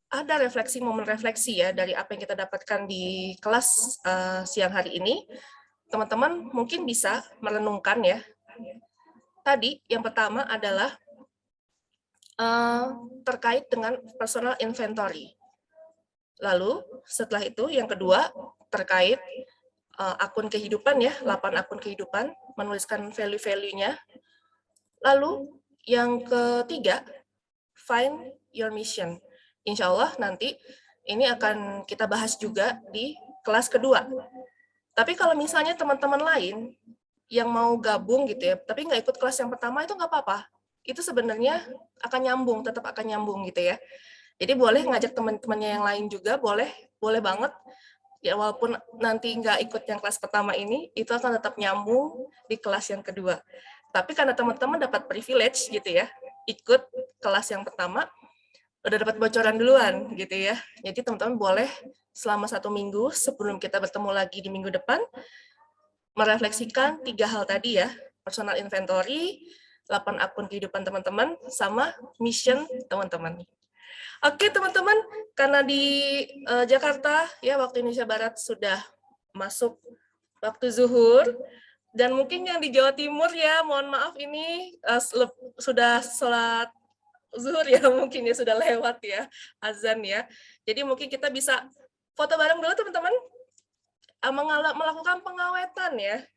S1: ada refleksi, momen refleksi ya dari apa yang kita dapatkan di kelas siang hari ini, teman-teman mungkin bisa merenungkan ya. Tadi yang pertama adalah terkait dengan personal inventory. Lalu setelah itu yang kedua terkait akun kehidupan ya, 8 akun kehidupan, menuliskan value-value-nya. Lalu yang ketiga, find your mission. Insya Allah nanti ini akan kita bahas juga di kelas kedua. Tapi kalau misalnya teman-teman lain yang mau gabung gitu ya, tapi nggak ikut kelas yang pertama itu nggak apa-apa. Itu sebenarnya akan nyambung, tetap akan nyambung gitu ya. Jadi boleh ngajak teman-temannya yang lain juga, boleh banget. Ya walaupun nanti nggak ikut yang kelas pertama ini, itu akan tetap nyambung di kelas yang kedua. Tapi karena teman-teman dapat privilege gitu ya, ikut kelas yang pertama, udah dapat bocoran duluan gitu ya. Jadi teman-teman boleh selama 1 minggu sebelum kita bertemu lagi di minggu depan, merefleksikan 3 hal tadi ya, personal inventory, 8 akun kehidupan teman-teman, sama mission teman-teman. Oke teman-teman, karena di Jakarta ya waktu Indonesia Barat sudah masuk waktu zuhur, dan mungkin yang di Jawa Timur ya, mohon maaf ini sudah sholat zuhur ya, mungkin ya sudah lewat ya, azan ya. Jadi mungkin kita bisa foto bareng dulu teman-teman, melakukan pengawetan ya.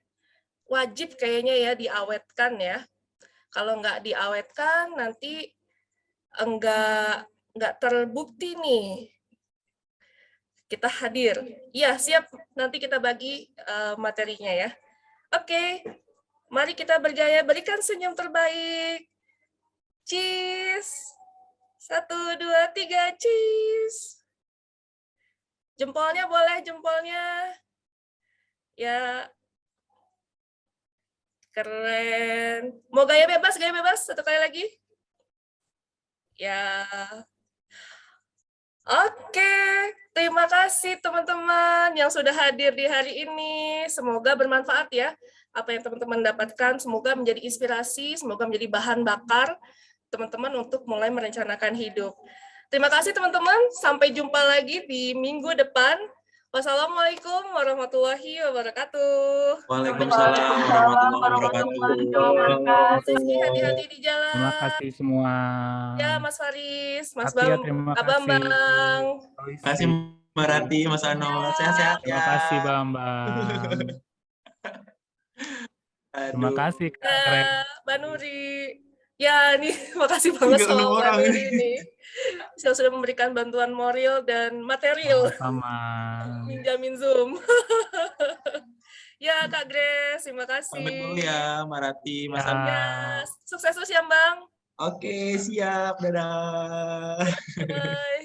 S1: Wajib kayaknya ya diawetkan ya. Kalau nggak diawetkan nanti nggak terbukti nih kita hadir. Ya, siap. Nanti kita bagi materinya ya. Oke, mari kita bergaya berikan senyum terbaik. Cheese. 1, 2, 3, cheese. Jempolnya boleh, jempolnya. Ya, keren. Mau gaya bebas, satu kali lagi. Ya. Oke, terima kasih teman-teman yang sudah hadir di hari ini. Semoga bermanfaat ya. Apa yang teman-teman dapatkan, semoga menjadi inspirasi, semoga menjadi bahan bakar teman-teman untuk mulai merencanakan hidup. Terima kasih teman-teman, sampai jumpa lagi di minggu depan. Wassalamualaikum warahmatullahi wabarakatuh.
S6: Waalaikumsalam warahmatullahi wabarakatuh.
S1: Hati-hati di jalan.
S3: terima kasih semua.
S1: Ya, Mas Faris, Mas
S3: Hati ya, terima kasih.
S1: Bambang.
S6: Terima kasih Mbak Rati, Mas Ano. Sehat-sehat ya.
S3: Terima kasih Bambang. Terima
S6: Aduh.
S3: kasih Kak
S1: Ya,
S3: Keren.
S1: Mbak Nuri. Ya, nih makasih banget
S6: Tinggal
S1: sama
S6: 6
S1: Mbak
S6: orang.
S1: Nuri ini. Saya sudah memberikan bantuan moral dan material.
S3: Sama.
S1: Minjamin Zoom. Ya, Kak Grace, terima kasih.
S6: Pamit dulu ya, Mbak Rati, Mas Ano.
S1: Ya, sukses terus ya, Bang.
S6: Oke, siap. Dadah.
S1: Bye.